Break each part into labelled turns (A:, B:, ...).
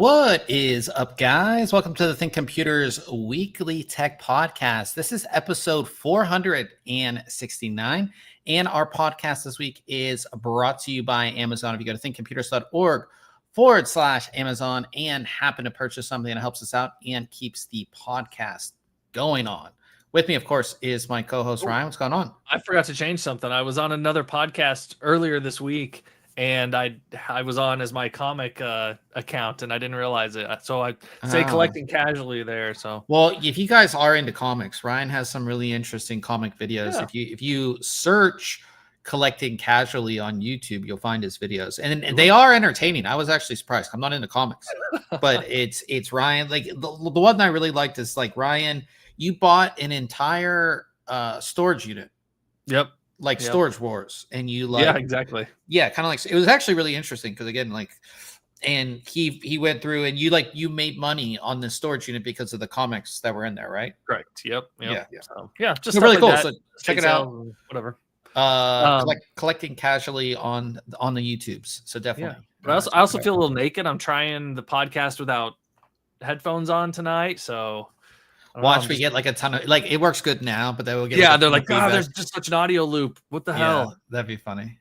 A: What is up, guys? Welcome to the ThinkComputers Weekly Tech Podcast. This is episode 469, and our podcast this week is brought to you by Amazon. If you go to thinkcomputers.org/Amazon and happen to purchase something that helps us out and keeps the podcast going on. With me, of course, is my co-host, Ryan. What's going on?
B: I forgot to change something. I was on another podcast earlier this week, and I was on as my comic account, and I didn't realize it. So I say collecting casually there. So
A: well, if you guys are into comics, Ryan has some really interesting comic videos. Yeah. If you search collecting casually on YouTube, you'll find his videos, and they are entertaining. I was actually surprised. I'm not into comics, but it's Ryan. Like the one I really liked is like, Ryan, you bought an entire storage unit.
B: Yep.
A: Storage Wars, and you like,
B: yeah, exactly.
A: Yeah, kind of like, it was actually really interesting because, again, like, and he went through, and you made money on the storage unit because of the comics that were in there, right?
B: Correct. Yep.
A: Yeah.
B: So, yeah, just
A: really
B: like
A: cool.
B: That.
A: So check it out.
B: Whatever.
A: Collecting casually on the YouTubes. So definitely.
B: Yeah. But I also feel a little naked. I'm trying the podcast without headphones on tonight, so.
A: Watch, we get like a ton of, like, it works good now, but they will get.
B: Yeah, they're like, oh, there's just such an audio loop. What the hell?
A: That'd be funny.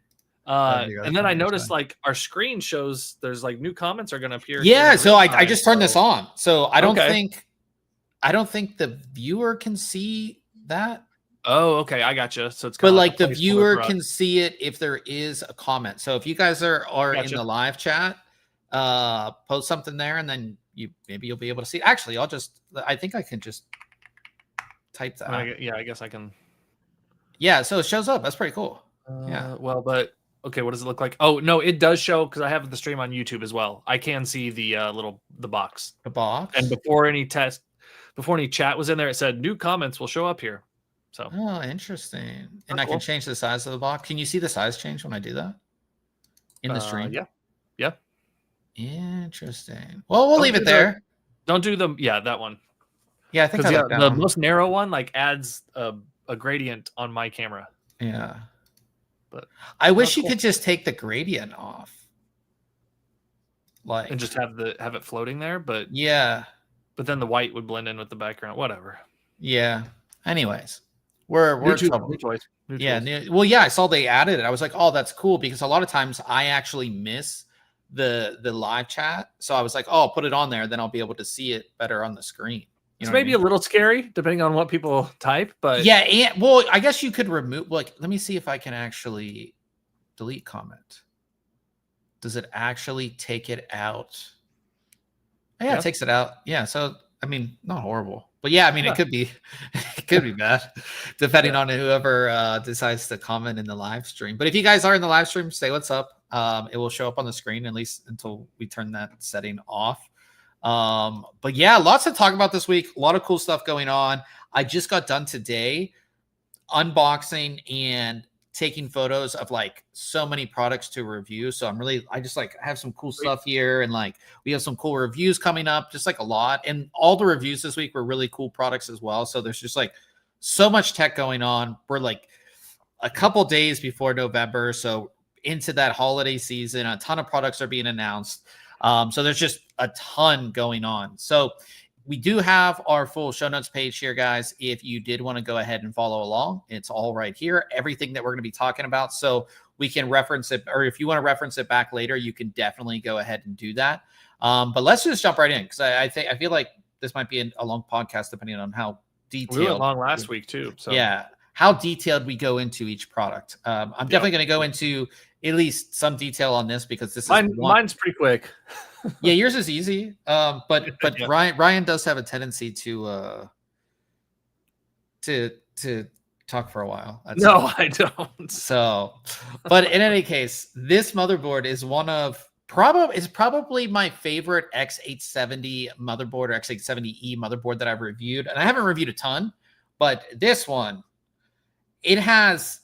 B: And then I noticed like our screen shows there's like new comments are going to appear.
A: Yeah, so I just turned this on. So I don't think the viewer can see that.
B: Oh, okay, I gotcha. So it's
A: but like the viewer can see it if there is a comment. So if you guys are in the live chat, post something there, and then maybe you'll be able to see. Actually, I think I can just type that.
B: I guess I can.
A: Yeah, so it shows up. That's pretty cool. Yeah.
B: Well, but okay, what does it look like? Oh no, it does show because I have the stream on YouTube as well. I can see the box.
A: The box.
B: And before any chat was in there, it said new comments will show up here. So.
A: Oh, interesting. And I can change the size of the box. Can you see the size change when I do that in the stream?
B: Yeah.
A: Interesting. Well, we'll leave it there.
B: Don't do that one.
A: Yeah, I think
B: the most narrow one like adds a gradient on my camera.
A: Yeah,
B: but
A: I wish you could just take the gradient off,
B: and just have it floating there. But
A: yeah,
B: but then the white would blend in with the background. Whatever.
A: Yeah. Anyways, we're
B: new
A: choice. Well, yeah, I saw they added it. I was like, oh, that's cool, because a lot of times I actually miss the live chat, so I was like, oh, I'll put it on there, then I'll be able to see it better on the screen.
B: It's maybe a little scary depending on what people type, but
A: yeah, and well, I guess you could remove, like, let me see if I can actually delete comment. Does it actually take it out? Yeah, it takes it out. Yeah, so I mean, not horrible, but yeah, I mean, it could be bad depending on whoever decides to comment in the live stream. But if you guys are in the live stream, say what's up. It will show up on the screen, at least until we turn that setting off. But yeah, lots to talk about this week. A lot of cool stuff going on. I just got done today unboxing and taking photos of like so many products to review. So I just like have some cool stuff here, and like we have some cool reviews coming up, just like a lot. And all the reviews this week were really cool products as well. So there's just like so much tech going on. We're like a couple days before November, so into that holiday season, a ton of products are being announced. So there's just a ton going on. So we do have our full show notes page here, guys. If you did want to go ahead and follow along, it's all right here. Everything that we're going to be talking about, so we can reference it, or if you want to reference it back later, you can definitely go ahead and do that. But let's just jump right in, because I feel like this might be a long podcast depending on how detailed.
B: We went long last week too. So
A: yeah, how detailed we go into each product. I'm definitely going to go into at least some detail on this, because this is
B: mine's pretty quick.
A: Yeah, yours is easy. But yeah. Ryan does have a tendency to talk for a while.
B: I don't.
A: So, but in any case, this motherboard is probably my favorite X870 motherboard, or X870E motherboard that I've reviewed. And I haven't reviewed a ton, but this one, it has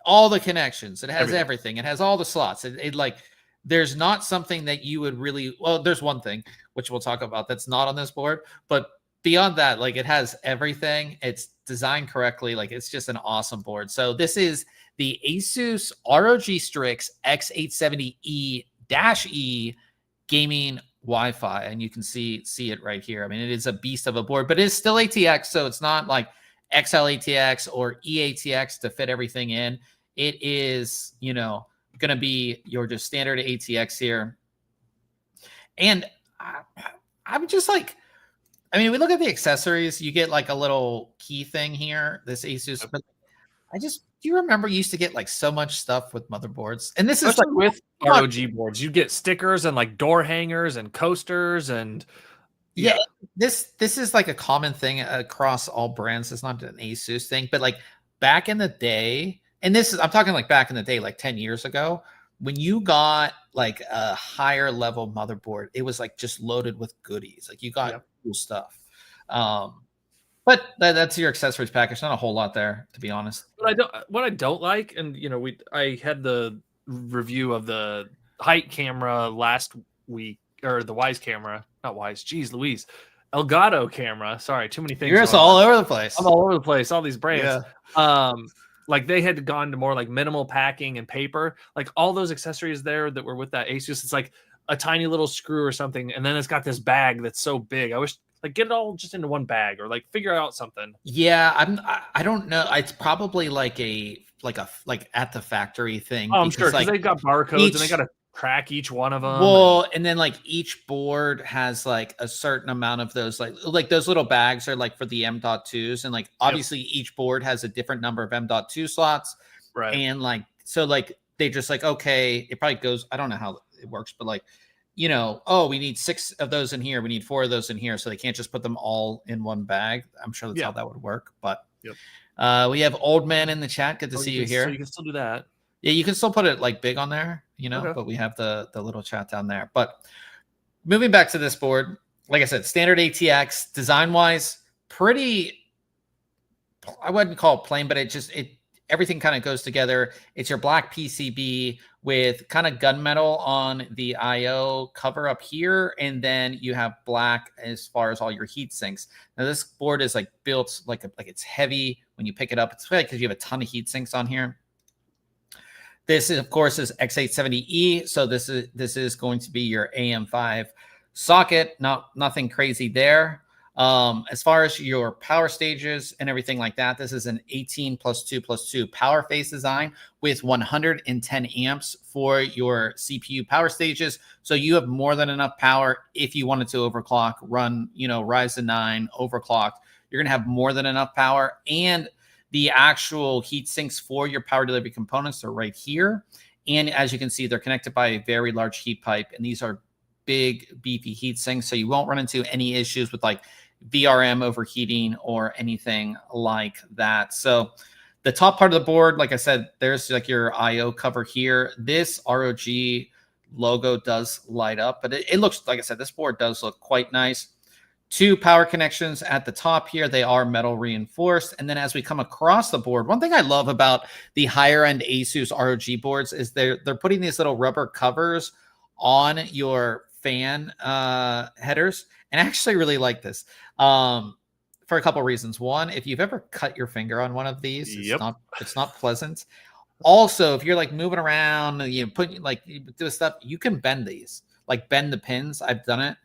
A: all the connections. It has everything. It has all the slots. It like, there's not something that you would really, well, there's one thing which we'll talk about that's not on this board, but beyond that, like, it has everything. It's designed correctly. Like, it's just an awesome board. So this is the ASUS ROG STRIX X870E-E gaming Wi-Fi, and you can see it right here. I mean, it is a beast of a board, but it is still ATX, so it's not like XL ATX or EATX to fit everything in. It is, going to be your just standard ATX here. And I'm just like, I mean, we look at the accessories, you get like a little key thing here, this ASUS, but do you remember you used to get like so much stuff with motherboards? And this is like
B: with ROG boards, you get stickers and like door hangers and coasters and
A: yeah. This is like a common thing across all brands. It's not an ASUS thing, but like back in the day, and I'm talking like back in the day, like 10 years ago, when you got like a higher level motherboard, it was like just loaded with goodies. Like you got cool stuff. But that's your accessories package. Not a whole lot there, to be honest.
B: What I don't like, and I had the review of the HYTE camera last week, or the Wise camera, not Wise. Geez, Louise, Elgato camera. Sorry, too many things.
A: You're just all over the place.
B: I'm all over the place. All these brands. Yeah. Like they had gone to more like minimal packing and paper. Like all those accessories there that were with that Asus, it's like a tiny little screw or something, and then it's got this bag that's so big. I wish. Like get it all just into one bag, or like figure out something.
A: Yeah, I don't know. It's probably like at the factory thing.
B: Oh, I'm sure because they've got barcodes and they got to track each one of them.
A: Well, and then like each board has like a certain amount of those, like those little bags are like for the M.2s, and like obviously each board has a different number of M.2 slots,
B: right?
A: And like so like they just like okay, it probably goes. I don't know how it works, but like. Oh, we need 6 of those in here. We need 4 of those in here. So they can't just put them all in one bag. I'm sure that's how that would work. But we have Old Man in the chat. Good to see you here.
B: So you can still do that.
A: Yeah, you can still put it like big on there, but we have the little chat down there. But moving back to this board, like I said, standard ATX, design-wise, pretty, I wouldn't call it plain, but everything kind of goes together. It's your black PCB with kind of gunmetal on the IO cover up here, and then you have black as far as all your heat sinks. Now this board is like built like it's heavy when you pick it up. It's because you have a ton of heat sinks on here. This is, of course, is X870E, so this is going to be your AM5 socket. Nothing crazy there. As far as your power stages and everything like that, this is an 18+2+2 power phase design with 110 amps for your CPU power stages. So you have more than enough power if you wanted to overclock, run, Ryzen 9 overclocked. You're going to have more than enough power. And the actual heat sinks for your power delivery components are right here. And as you can see, they're connected by a very large heat pipe. And these are big, beefy heat sinks. So you won't run into any issues with like VRM overheating or anything like that. So the top part of the board, like I said, there's like your IO cover here. This ROG logo does light up, but it looks, like I said, this board does look quite nice. 2 power connections at the top here. They are metal reinforced. And then as we come across the board, one thing I love about the higher end ASUS ROG boards is they're putting these little rubber covers on your fan headers. And I actually really like this for a couple of reasons. One, if you've ever cut your finger on one of these, it's not pleasant. Also, if you're like moving around, put like do stuff, you can bend these, like bend the pins. I've done it.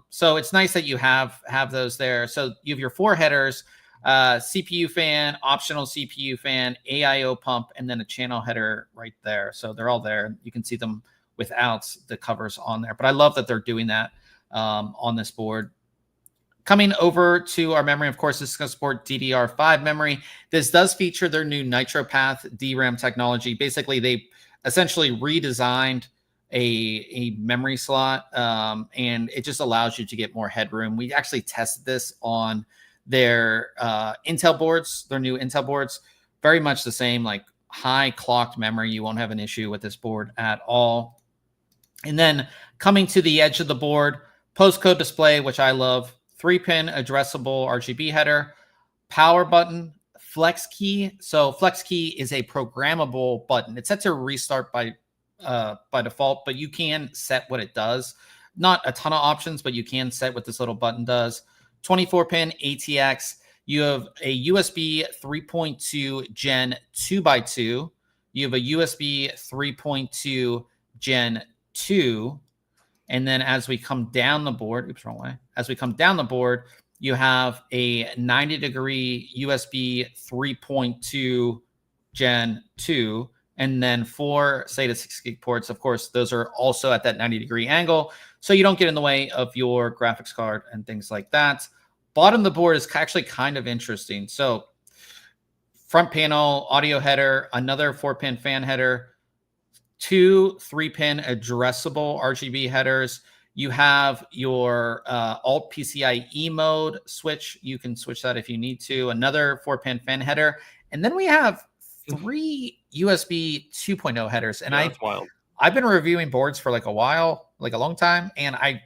A: So it's nice that you have those there. So you have your 4 headers, CPU fan, optional CPU fan, AIO pump, and then a channel header right there. So they're all there. You can see them without the covers on there. But I love that they're doing that on this board. Coming over to our memory, of course, this is going to support DDR5 memory. This does feature their new NitroPath DRAM technology. Basically, they essentially redesigned a memory slot, and it just allows you to get more headroom. We actually tested this on their Intel boards, their new Intel boards. Very much the same, like high clocked memory. You won't have an issue with this board at all. And then coming to the edge of the board, postcode display, which I love, 3-pin addressable RGB header, power button, flex key. So flex key is a programmable button. It's set to restart by default, but you can set what it does. Not a ton of options, but you can set what this little button does. 24-pin ATX. You have a USB 3.2 Gen 2x2. You have a USB 3.2 Gen 2. And then as we come down the board, oops, wrong way. As we come down the board, you have a 90-degree USB 3.2 Gen 2, and then 4 SATA 6 gig ports. Of course, those are also at that 90-degree angle, so you don't get in the way of your graphics card and things like that. Bottom of the board is actually kind of interesting. So front panel, audio header, another 4-pin fan header, 2 3-pin addressable RGB headers. You have your Alt PCIe mode switch. You can switch that if you need to. Another 4-pin fan header. And then we have 3 USB 2.0 headers. And I've been reviewing boards for like a while, like a long time. And I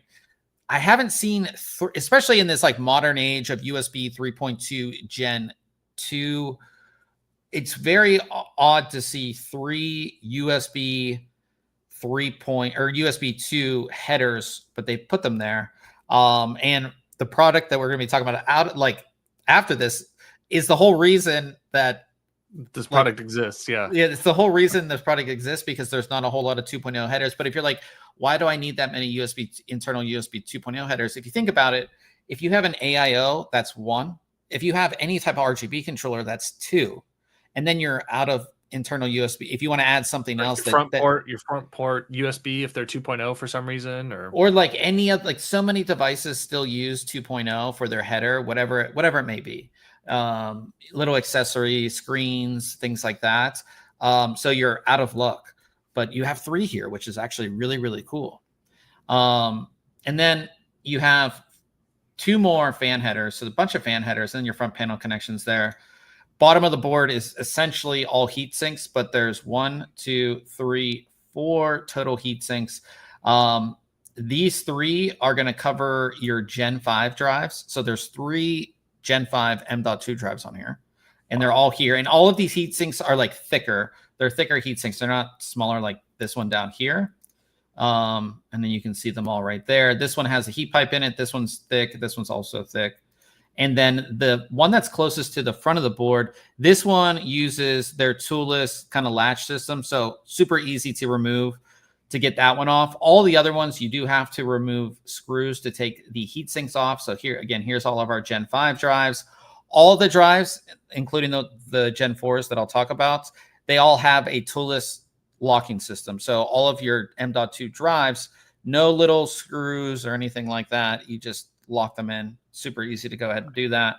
A: haven't seen, especially in this like modern age of USB 3.2 Gen 2, it's very odd to see 3 USB USB 2 headers, but they put them there. And the product that we're going to be talking about after this is the whole reason that
B: this product exists. Yeah,
A: it's the whole reason this product exists, because there's not a whole lot of 2.0 headers. But if you're like, why do I need that many internal USB 2.0 headers? If you think about it, if you have an AIO, that's 1. If you have any type of RGB controller, that's 2. And then you're out of internal USB. If you want to add something else,
B: your front port USB, if they're 2.0 for some reason, or
A: like any of, like, so many devices still use 2.0 for their header, whatever it may be. Little accessories, screens, things like that. So you're out of luck, but you have 3 here, which is actually really, really cool. And then you have 2 more fan headers. So a bunch of fan headers and your front panel connections there. Bottom of the board is essentially all heat sinks, but there's 1, 2, 3, 4 total heat sinks. These 3 are going to cover your Gen 5 drives. So there's 3 Gen 5 M.2 drives on here, and they're all here. And all of these heat sinks are like thicker. They're thicker heat sinks. They're not smaller like this one down here. And then you can see them all right there. This one has a heat pipe in it. This one's thick. This one's also thick. And then the one that's closest to the front of the board, this one uses their toolless kind of latch system. So super easy to remove to get that one off. All the other ones, you do have to remove screws to take the heat sinks off. So here, again, here's all of our Gen 5 drives. All the drives, including the Gen 4s that I'll talk about, they all have a toolless locking system. So all of your M.2 drives, no little screws or anything like that. You just lock them in. Super easy to go ahead and do that.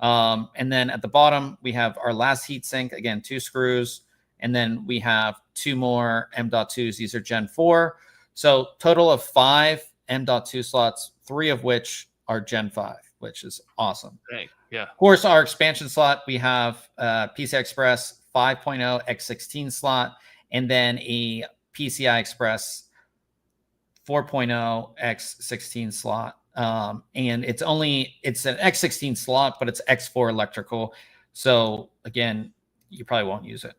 A: And then at the bottom, we have our last heatsink. Again, 2 screws. And then we have 2 more M.2s. These are Gen 4. So total of 5 M.2 slots, 3 of which are Gen 5, which is awesome.
B: Dang, yeah.
A: Of course, our expansion slot, we have PCI Express 5.0 X16 slot, and then a PCI Express 4.0 X16 slot. And it's an X16 slot, but it's X4 electrical. So again, you probably won't use it.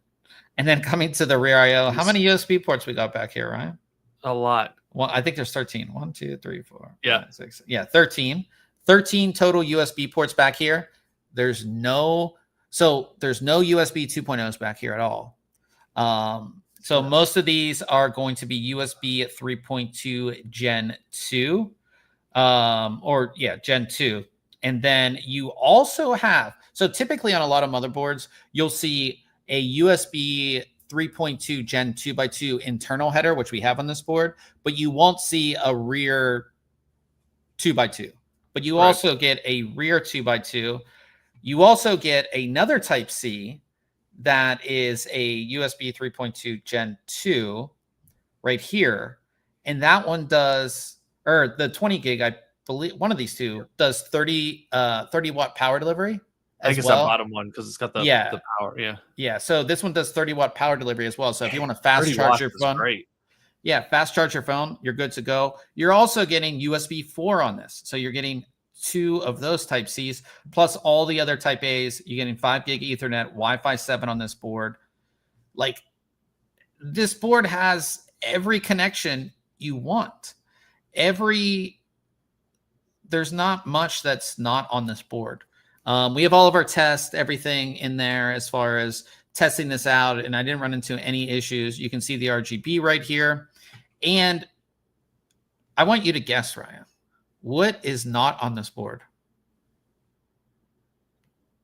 A: And then coming to the rear IO, how many USB ports we got back here, Ryan?
B: A lot.
A: Well, I think there's 13. 1, 2, 3, 4.
B: Yeah.
A: 5, 6. Yeah, 13. 13 total USB ports back here. There's no USB 2.0s back here at all. So most of these are going to be USB 3.2 Gen 2. Gen 2. And then you also have, so typically on a lot of motherboards, you'll see a USB 3.2 Gen 2x2 internal header, which we have on this board, but you won't see a rear 2x2. But you also get a rear 2x2. You also get another Type C that is a USB 3.2 Gen 2 right here. And that one does, or the 20 gig, I believe one of these two does 30 watt power delivery.
B: I think it's that bottom one because it's got the power. Yeah.
A: Yeah. So this one does 30 watt power delivery as well. So if you want to fast charge your phone, fast charge your phone, you're good to go. You're also getting USB 4 on this. So you're getting 2 of those Type Cs plus all the other Type A's. You're getting 5 gig Ethernet, Wi-Fi 7 on this board. Like, this board has every connection you want. There's not much that's not on this board. We have all of our tests, everything in there as far as testing this out, and I didn't run into any issues. You can see the RGB right here. And I want you to guess, Ryan. What is not on this board?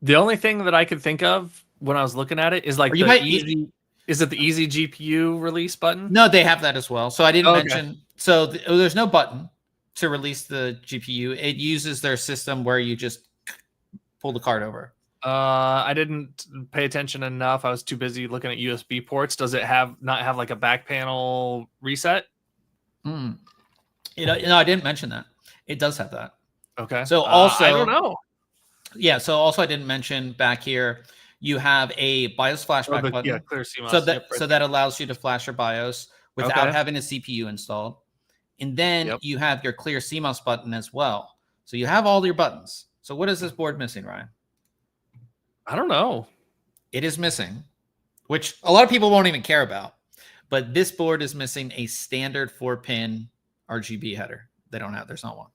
B: The only thing that I could think of when I was looking at it is like easy. Is it the easy GPU release button?
A: No, they have that as well. So I didn't mention. So there's no button to release the GPU. It uses their system where you just pull the card over.
B: I didn't pay attention enough. I was too busy looking at USB ports. Does it not have like a back panel reset?
A: I didn't mention that. It does have that.
B: Okay.
A: So also,
B: I don't know.
A: Yeah. So also, I didn't mention back here, you have a BIOS flashback button.
B: Yeah, clear CMOS.
A: So that allows you to flash your BIOS without having a CPU installed. And then you have your clear CMOS button as well. So you have all your buttons. So what is this board missing, Ryan?
B: I don't know.
A: It is missing, which a lot of people won't even care about. But this board is missing a standard 4-pin RGB header. They don't have. There's not one.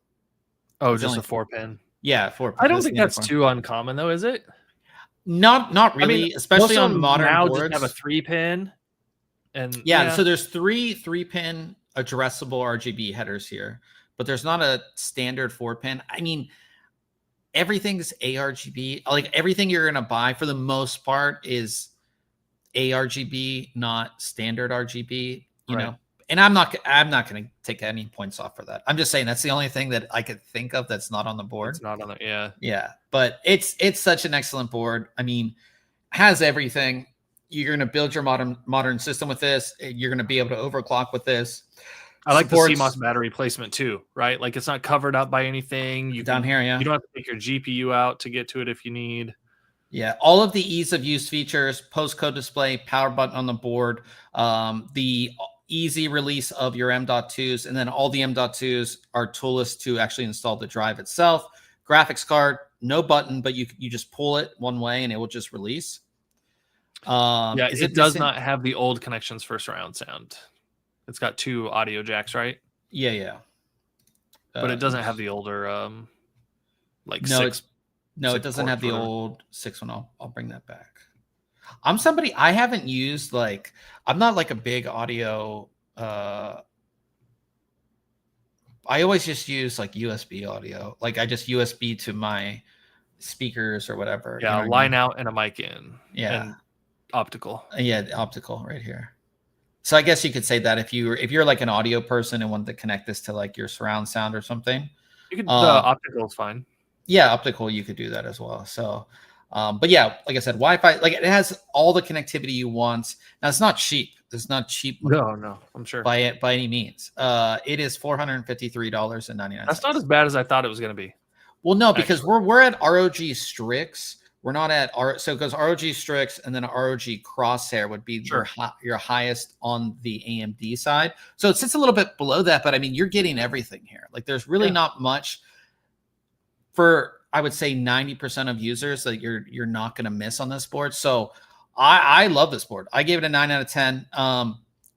B: Oh, there's just a 4-pin.
A: Yeah, 4-pin.
B: I don't think that's too uncommon, though, is it?
A: Not really, I mean, especially on modern
B: now
A: boards.
B: Just have a 3-pin, and
A: so there's three 3-pin addressable RGB headers here, but there's not a standard 4-pin. I mean, everything's ARGB. Like everything you're gonna buy for the most part is ARGB, not standard RGB. You know, and I'm not gonna take any points off for that. I'm just saying that's the only thing that I could think of that's not on the board.
B: It's not on the
A: yeah. But it's such an excellent board. I mean, has everything. You're gonna build your modern system with this. You're gonna be able to overclock with this.
B: I like the CMOS battery placement too, right? Like it's not covered up by anything. You
A: down here,
B: you don't have to take your GPU out to get to it if you need.
A: Yeah, all of the ease of use features, postcode display, power button on the board, the easy release of your M.2s, and then all the M.2s are toolless to actually install the drive itself. Graphics card, no button, but you just pull it one way and it will just release.
B: It does not have the old connections for surround sound. It's got 2 audio jacks, right?
A: Yeah.
B: But it doesn't have the older,
A: it doesn't have the old 6 one. I'll bring that back. I haven't used I'm not like a big audio. I always just use like USB audio. Like I just USB to my speakers or whatever.
B: Yeah, line out and a mic in.
A: Yeah.
B: And optical.
A: Yeah, optical right here. So I guess you could say that if you're like an audio person and want to connect this to like your surround sound or something,
B: you could optical is fine.
A: Yeah, optical you could do that as well. So, but yeah, like I said, Wi-Fi, like it has all the connectivity you want. Now it's not cheap. It's not cheap.
B: No, I'm sure
A: by any means. It is $453.99.
B: That's not as bad as I thought it was going to be.
A: Well, no, because we're at ROG STRIX. We're not at so it goes ROG STRIX and then ROG Crosshair would be your highest on the AMD side. So it sits a little bit below that, but I mean you're getting everything here. Like there's really not much for I would say 90% of users that you're not going to miss on this board. So I love this board. I gave it a 9 out of 10.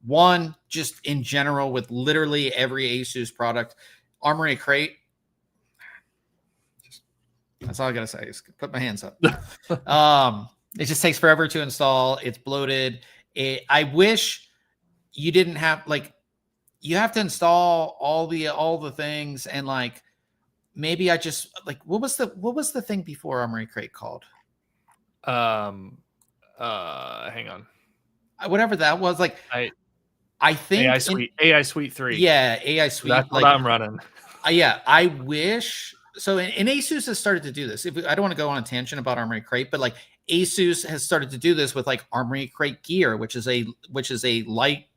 A: One, just in general with literally every ASUS product, Armory Crate. That's all I gotta say. Is put my hands up. It just takes forever to install. It's bloated. I wish you didn't have you have to install all the things and maybe I just what was the thing before Armory Crate called?
B: Hang on.
A: Whatever that was. I think
B: AI Suite 3.
A: Yeah, AI Suite.
B: That's what I'm running.
A: Yeah, I wish. So, and ASUS has started to do this. I don't want to go on a tangent about Armory Crate, but ASUS has started to do this with Armory Crate Gear, which is a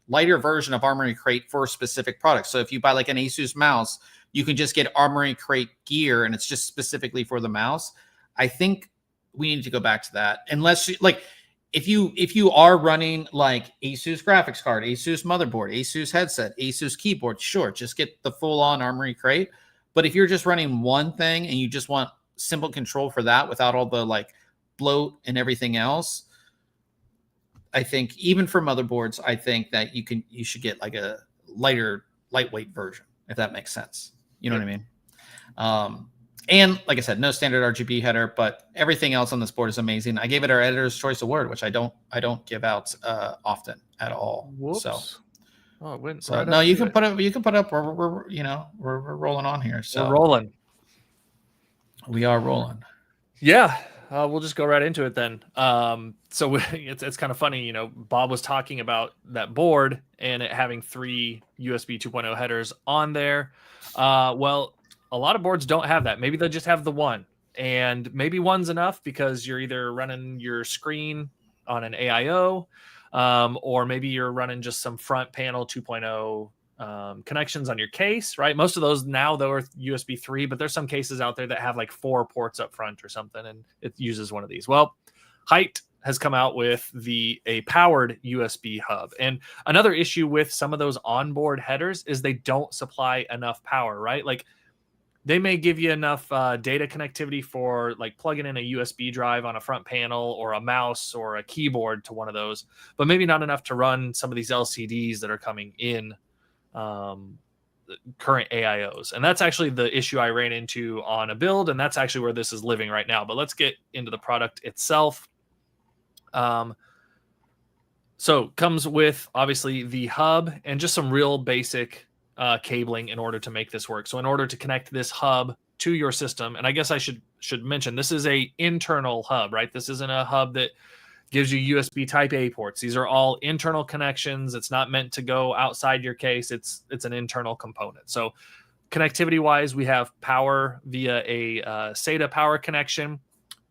A: lighter version of Armory Crate for specific products. So if you buy an ASUS mouse, you can just get Armory Crate Gear, and it's just specifically for the mouse. I think we need to go back to that, unless if you are running ASUS graphics card, ASUS motherboard, ASUS headset, ASUS keyboard, sure, just get the full on Armory Crate. But if you're just running one thing and you just want simple control for that without all the bloat and everything else, I think even for motherboards, I think that you should get a lightweight version, if that makes sense. You know what I mean? And like I said, no standard RGB header, but everything else on this board is amazing. I gave it our Editor's Choice Award, which I don't give out often at all.
B: Whoops.
A: So
B: Oh, it went
A: So
B: right
A: no,
B: up
A: you
B: to
A: can
B: it.
A: put up. You can put up. We're rolling on here. So
B: We're rolling.
A: we are rolling.
B: Yeah, we'll just go right into it then. So it's kind of funny, you know. Bob was talking about that board and it having 3 USB 2.0 headers on there. Well, a lot of boards don't have that. Maybe they just have the one, and maybe one's enough because you're either running your screen on an AIO, or maybe you're running just some front panel 2.0 connections on your case, right? Most of those now though are USB 3, but there's some cases out there that have like 4 ports up front or something, and it uses one of these. Well, HYTE has come out with a powered USB hub, and another issue with some of those onboard headers is they don't supply enough power, right? Like they may give you enough data connectivity for like plugging in a USB drive on a front panel or a mouse or a keyboard to one of those, but maybe not enough to run some of these LCDs that are coming in current AIOs. And that's actually the issue I ran into on a build, and that's actually where this is living right now. But let's get into the product itself. So comes with obviously the hub and just some real basic cabling in order to make this work. So in order to connect this hub to your system, and I guess I should mention this is a internal hub, right? This isn't a hub that gives you USB type A ports. These are all internal connections. It's not meant to go outside your case. It's an internal component. So connectivity wise, we have power via a SATA power connection.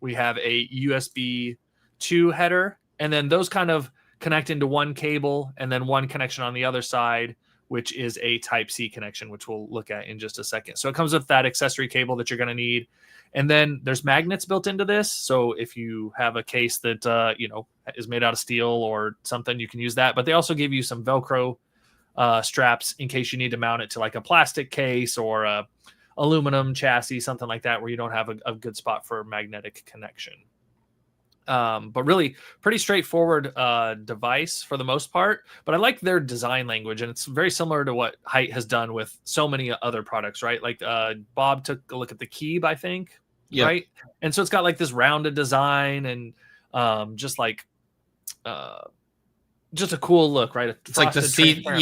B: We have a USB 2 header, and then those kind of connect into one cable and then one connection on the other side, which is a type C connection, which we'll look at in just a second. So it comes with that accessory cable that you're going to need. And then there's magnets built into this. So if you have a case that, is made out of steel or something, you can use that. But they also give you some Velcro straps in case you need to mount it to like a plastic case or a aluminum chassis, something like that, where you don't have a good spot for magnetic connection. But really pretty straightforward device for the most part. But I like their design language, and it's very similar to what HYTE has done with so many other products, right? Like Bob took a look at the Keeb, I think, right? And so it's got like this rounded design and just a cool look, right?
A: It's like the see-through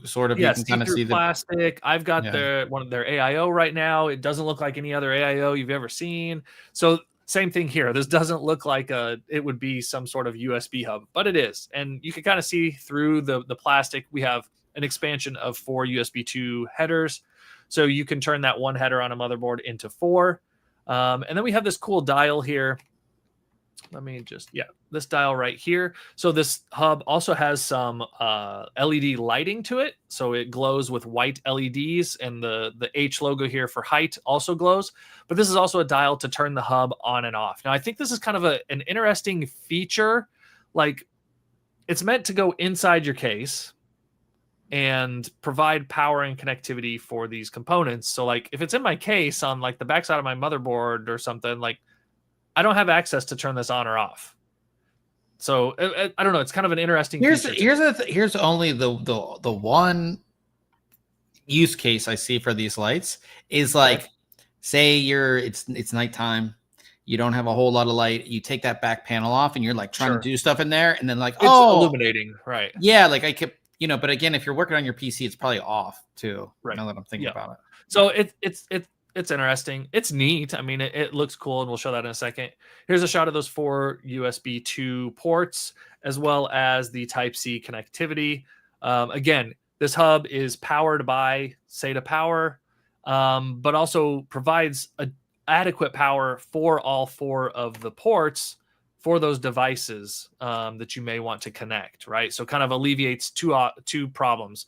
A: sort of.
B: Yeah,
A: you can kind of see the
B: plastic. I've got one of their AIO right now. It doesn't look like any other AIO you've ever seen. So same thing here. This doesn't look like it would be some sort of USB hub, but it is. And you can kind of see through the plastic. We have an expansion of 4 USB 2 headers. So you can turn that one header on a motherboard into 4. And then we have this cool dial here. This dial right here. So this hub also has some LED lighting to it. So it glows with white LEDs, and the H logo here for HYTE also glows. But this is also a dial to turn the hub on and off. Now, I think this is kind of an interesting feature. Like, it's meant to go inside your case and provide power and connectivity for these components. So like if it's in my case on like the backside of my motherboard or something, like I don't have access to turn this on or off. So I don't know. It's kind of an interesting.
A: Here's only the one use case I see for these lights is like, say it's nighttime, you don't have a whole lot of light, you take that back panel off, and you're like trying to do stuff in there, and then like
B: it's illuminating, right?
A: Yeah, like I could, but again, if you're working on your PC, it's probably off too.
B: Right.
A: Now that I'm thinking about it.
B: So it's interesting. It's neat. I mean, it looks cool, and we'll show that in a second. Here's a shot of those 4 USB 2 ports, as well as the Type-C connectivity. Again, this hub is powered by SATA power, but also provides adequate power for all 4 of the ports for those devices that you may want to connect, right? So kind of alleviates two problems.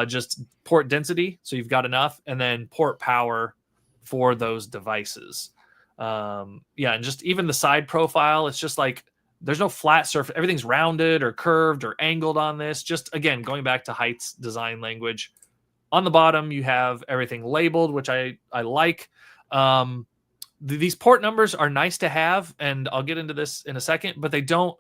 B: Just port density, so you've got enough, and then port power for those devices. And just even the side profile, it's just like there's no flat surface. Everything's rounded or curved or angled on this. Just again, going back to HYTE's design language. On the bottom, you have everything labeled, which I like. These port numbers are nice to have, and I'll get into this in a second, but you don't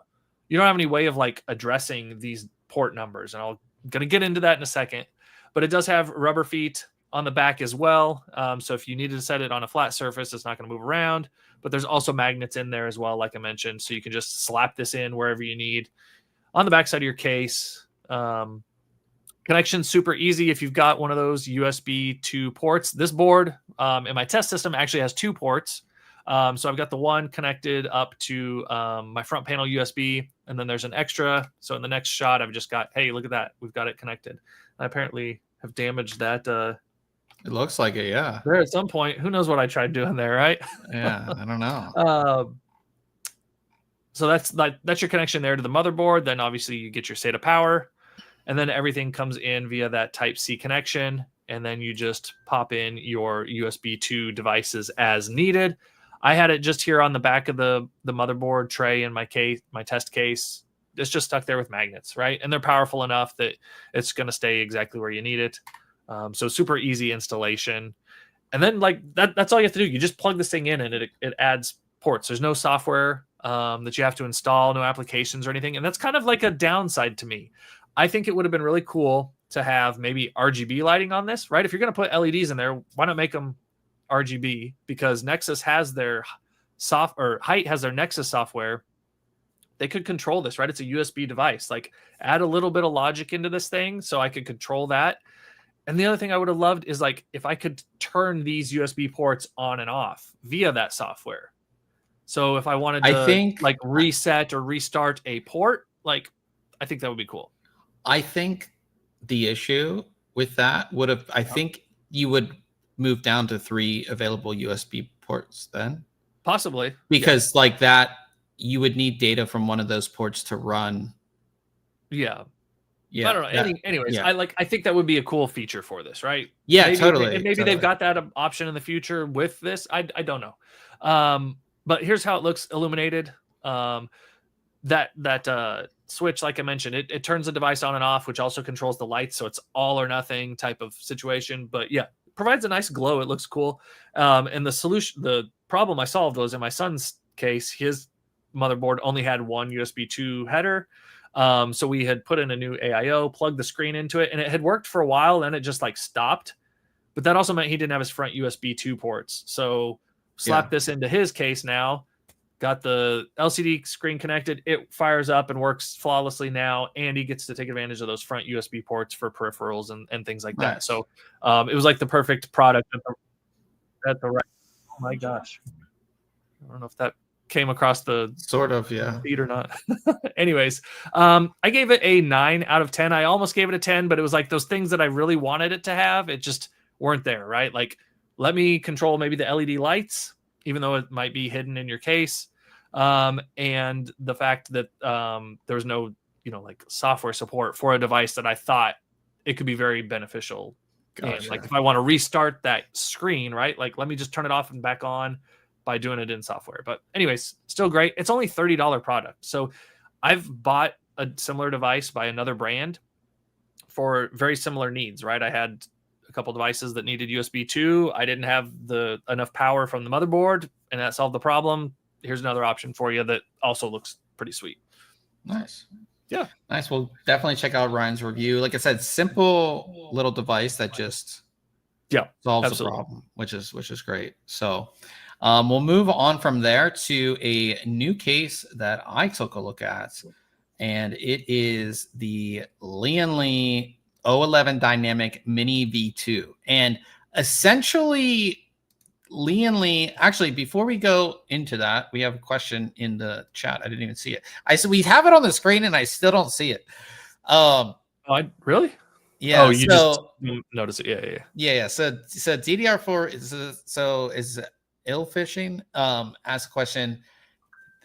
B: have any way of like addressing these port numbers, and I'm going to get into that in a second. But it does have rubber feet on the back as well. So if you needed to set it on a flat surface, it's not going to move around. But there's also magnets in there as well, like I mentioned. So you can just slap this in wherever you need on the back side of your case. Connection super easy if you've got one of those USB 2 ports. This board in my test system actually has 2 ports. So I've got the one connected up to my front panel USB, and then there's an extra. So in the next shot, I've just got, hey, look at that. We've got it connected. I apparently have damaged that.
A: It looks like it, yeah.
B: There at some point. Who knows what I tried doing there, right?
A: Yeah, I don't know.
B: So that's your connection there to the motherboard. Then obviously you get your SATA power, and then everything comes in via that Type-C connection, and then you just pop in your USB 2 devices as needed. I had it just here on the back of the motherboard tray in my test case. It's just stuck there with magnets, right? And they're powerful enough that it's going to stay exactly where you need it. So super easy installation. And then like that's all you have to do. You just plug this thing in and it adds ports. There's no software that you have to install, no applications or anything. And that's kind of like a downside to me. I think it would have been really cool to have maybe RGB lighting on this, right? If you're going to put LEDs in there, why not make them RGB? Because Nexus has their HYTE has their Nexus software. They could control this, right? It's a USB device. Like add a little bit of logic into this thing so I could control that. And the other thing I would have loved is like if I could turn these USB ports on and off via that software. So if I wanted to like reset or restart a port, like I think that would be cool.
A: I think the issue with that would have, I think you would move down to 3 available USB ports then.
B: Possibly.
A: Because like that, you would need data from one of those ports to run.
B: Yeah.
A: Yeah.
B: I don't know. Anyways, yeah. I think that would be a cool feature for this, right?
A: Yeah, totally.
B: Maybe they've got that option in the future with this. I don't know. But here's how it looks illuminated. That switch, like I mentioned, it turns the device on and off, which also controls the lights. So it's all or nothing type of situation. But yeah, provides a nice glow. It looks cool. And the problem I solved was in my son's case, his motherboard only had one USB 2 header. So we had put in a new AIO, plugged the screen into it, and it had worked for a while. Then it just like stopped. But that also meant he didn't have his front USB 2 ports. So slap this into his case now. Got the LCD screen connected. It fires up and works flawlessly now. And he gets to take advantage of those front USB ports for peripherals and things like that. So it was like the perfect product at the right. Oh my gosh. I don't know if that came across the feed or not. Anyways, I gave it a 9 out of 10. I almost gave it a 10, but it was like those things that I really wanted it to have. It just weren't there, right? Like let me control maybe the LED lights, even though it might be hidden in your case. And the fact that there was no, like software support for a device that I thought it could be very beneficial. Gotcha. And like if I want to restart that screen, right? Like let me just turn it off and back on by doing it in software. But anyways, still great. It's only $30 product. So I've bought a similar device by another brand for very similar needs, right? I had a couple devices that needed USB 2. I didn't have enough power from the motherboard, and that solved the problem. Here's another option for you that also looks pretty sweet.
A: Nice.
B: Yeah.
A: Nice. We'll definitely check out Ryan's review. Like I said, simple little device that just solves the problem, which is great. So we'll move on from there to a new case that I took a look at, and it is the Lian 011 Dynamic Mini V2. And essentially, Lian, actually, before we go into that, we have a question in the chat. I didn't even see it. I said we have it on the screen, and I still don't see it.
B: Really?
A: Yeah.
B: Oh, you just notice it. Yeah.
A: So DDR4 is ill fishing. Ask a question.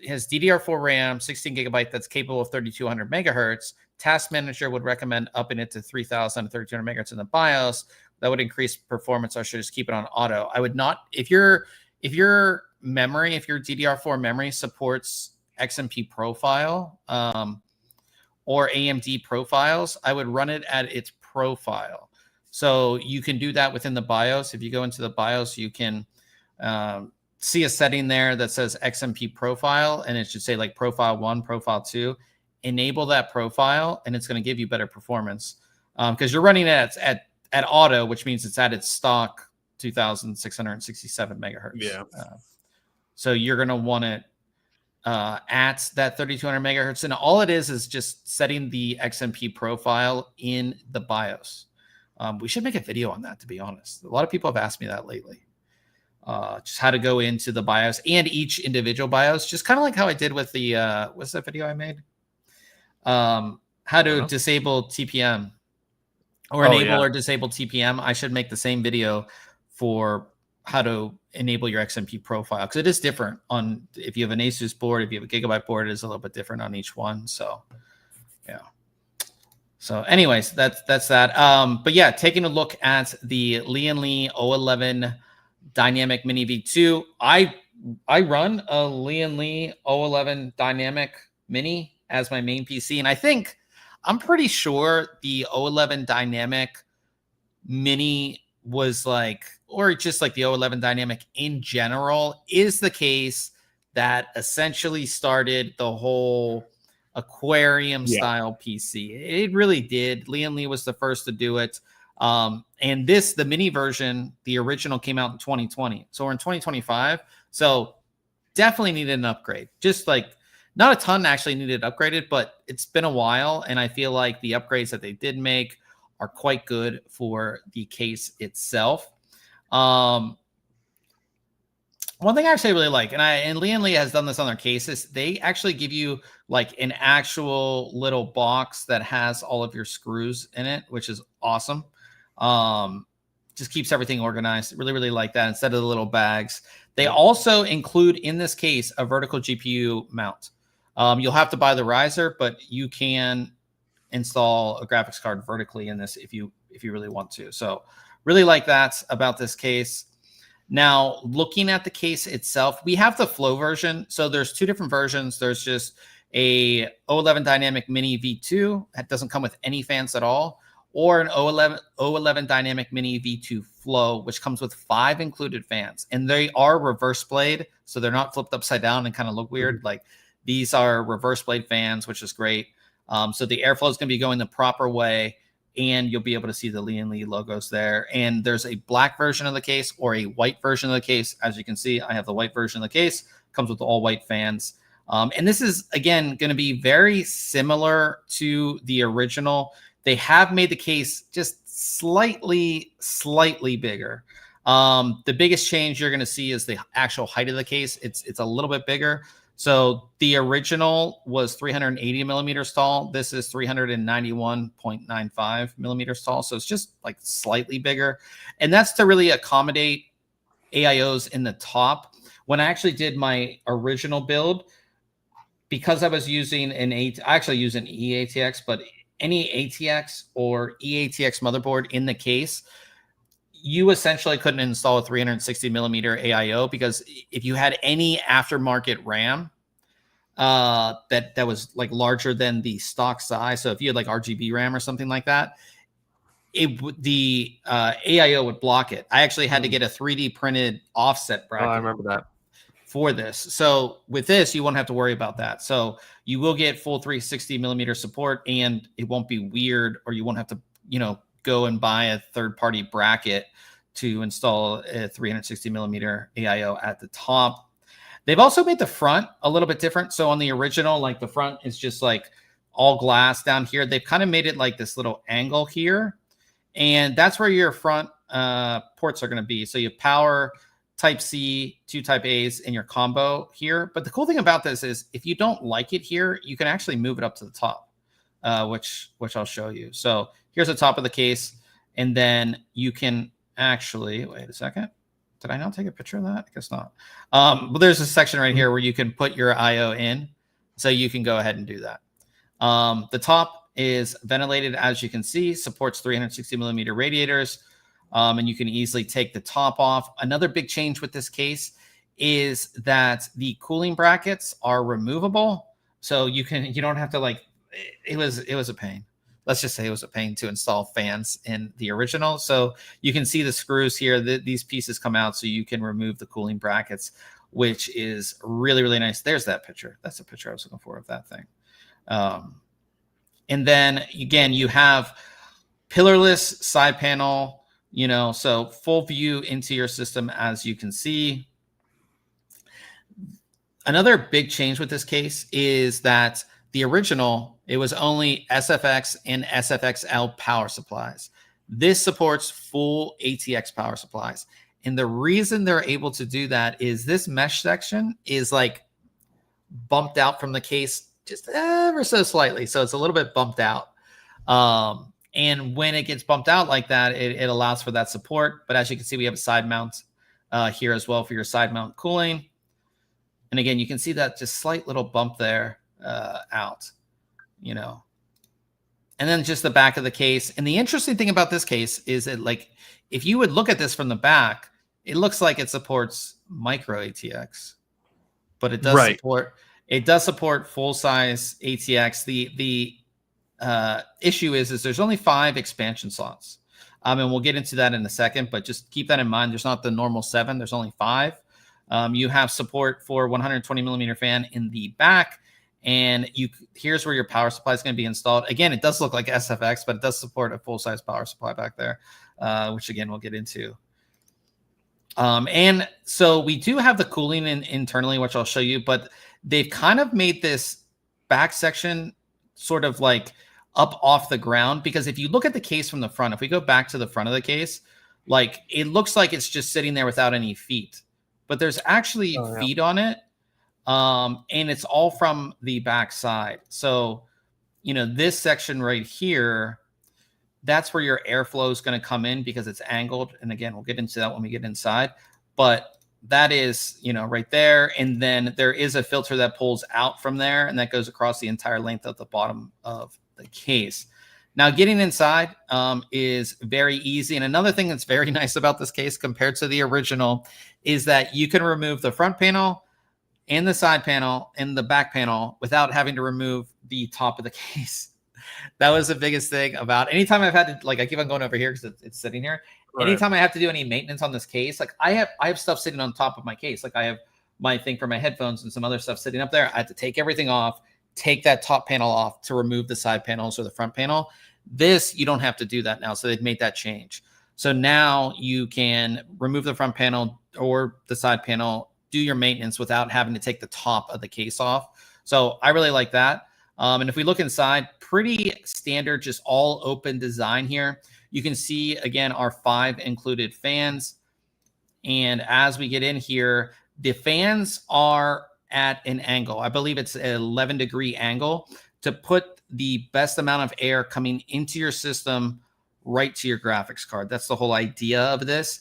A: It has DDR4 RAM, 16 gigabyte that's capable of 3200 megahertz. Task Manager would recommend upping it to 3000 to 3200 megahertz in the BIOS. That would increase performance. I should just keep it on auto. I would not, if your DDR4 memory supports XMP profile or AMD profiles, I would run it at its profile. So you can do that within the BIOS. If you go into the BIOS, you can see a setting there that says XMP profile, and it should say like profile 1, profile 2. Enable that profile, and it's going to give you better performance because you're running it at auto, which means it's at its stock 2667 megahertz.
B: Yeah.
A: So you're going to want it at that 3200 megahertz. And all it is just setting the XMP profile in the BIOS. We should make a video on that, to be honest. A lot of people have asked me that lately. Just how to go into the BIOS and each individual BIOS, just kind of like how I did with the, what's that video I made? How to disable TPM or enable or disable TPM. I should make the same video for how to enable your XMP profile, because it is different on if you have an ASUS board, if you have a Gigabyte board, it is a little bit different on each one. So yeah. So anyways, that's that. But yeah, taking a look at the Lian 011 Dynamic Mini V2. I run a Lian 011 Dynamic Mini as my main PC, and I'm pretty sure the 011 Dynamic Mini was like, or just like the 011 Dynamic in general, is the case that essentially started the whole aquarium style PC. It really did. Lian was the first to do it. And the mini version, the original, came out in 2020. So we're in 2025. So definitely needed an upgrade. Just like not a ton actually needed upgraded, but it's been a while. And I feel like the upgrades that they did make are quite good for the case itself. One thing I actually really like, and Lian has done this on their cases, they actually give you like an actual little box that has all of your screws in it, which is awesome. Just keeps everything organized. Really, really like that instead of the little bags. They also include in this case a vertical GPU mount. You'll have to buy the riser, but you can install a graphics card vertically in this if you really want to. So really like that about this case. Now, looking at the case itself, we have the Flow version. So there's two different versions. There's just a 011 Dynamic Mini V2 that doesn't come with any fans at all, or an 011 Dynamic Mini V2 Flow, which comes with 5 included fans. And they are reverse blade, so they're not flipped upside down and kind of look weird. Like these are reverse blade fans, which is great. So the airflow is going to be going the proper way, and you'll be able to see the Lian logos there. And there's a black version of the case or a white version of the case. As you can see, I have the white version of the case. Comes with all white fans. And this is, again, going to be very similar to the original. They have made the case just slightly bigger. The biggest change you're going to see is the actual height of the case. It's a little bit bigger. So the original was 380 millimeters tall. This is 391.95 millimeters tall. So it's just like slightly bigger. And that's to really accommodate AIOs in the top. When I actually did my original build, because I was using I actually use an eATX, but any ATX or eATX motherboard in the case, you essentially couldn't install a 360 millimeter AIO, because if you had any aftermarket RAM that was like larger than the stock size, so if you had like RGB RAM or something like that, the AIO would block it. I actually had to get a 3D printed offset bracket.
B: I remember that.
A: For this. So with this, you won't have to worry about that. So you will get full 360 millimeter support, and it won't be weird, or you won't have to, go and buy a third-party bracket to install a 360 millimeter AIO at the top. They've also made the front a little bit different. So on the original, like the front is just like all glass down here. They've kind of made it like this little angle here, and that's where your front ports are going to be. So you have power, Type-C, 2 Type-A's in your combo here. But the cool thing about this is if you don't like it here, you can actually move it up to the top, which I'll show you. So here's the top of the case, and then you can actually, wait a second. Did I not take a picture of that? I guess not. Well, there's a section right here where you can put your IO in, so you can go ahead and do that. The top is ventilated, as you can see, supports 360 millimeter radiators. And you can easily take the top off. Another big change with this case is that the cooling brackets are removable. So you don't have to it was a pain. Let's just say it was a pain to install fans in the original. So you can see the screws here. These pieces come out, so you can remove the cooling brackets, which is really, really nice. There's that picture. That's the picture I was looking for of that thing. And then again, you have pillarless side panel, so full view into your system, as you can see. Another big change with this case is that the original, it was only SFX and SFXL power supplies. This supports full ATX power supplies. And the reason they're able to do that is this mesh section is like bumped out from the case just ever so slightly. So it's a little bit bumped out. And when it gets bumped out like that, it allows for that support. But as you can see, we have a side mount here as well for your side mount cooling. And again, you can see that just slight little bump there out, you know. And then just the back of the case. And the interesting thing about this case is that, like, if you would look at this from the back, it looks like it supports micro ATX, but it does support full size ATX. The issue is there's only 5 expansion slots. And we'll get into that in a second, but just keep that in mind. There's not the normal 7. There's only 5. You have support for 120 millimeter fan in the back, and here's where your power supply is going to be installed. Again, it does look like SFX, but it does support a full-size power supply back there, which again we'll get into. And so we do have the cooling internally, which I'll show you, but they've kind of made this back section sort of like up off the ground, because if you look at the case from the front, if we go back to the front of the case, like it looks like it's just sitting there without any feet. But there's actually feet on it, and it's all from the back side. So, you know, this section right here, that's where your airflow is going to come in because it's angled. And again, we'll get into that when we get inside. But that is, you know, right there. And then there is a filter that pulls out from there, and that goes across the entire length of the bottom of the case. Now, getting inside is very easy. And another thing that's very nice about this case compared to the original is that you can remove the front panel and the side panel and the back panel without having to remove the top of the case. That was the biggest thing about anytime I've had to, like, I keep on going over here because it's sitting here. Right. Anytime I have to do any maintenance on this case, like I have stuff sitting on top of my case. Like I have my thing for my headphones and some other stuff sitting up there. I have to take everything off, take that top panel off to remove the side panels or the front panel. This, you don't have to do that now. So they've made that change. So now you can remove the front panel or the side panel, do your maintenance without having to take the top of the case off. So I really like that. And if we look inside, pretty standard, just all open design here. You can see, again, our 5 included fans. And as we get in here, the fans are at an angle. I believe it's an 11-degree angle to put the best amount of air coming into your system right to your graphics card. That's the whole idea of this.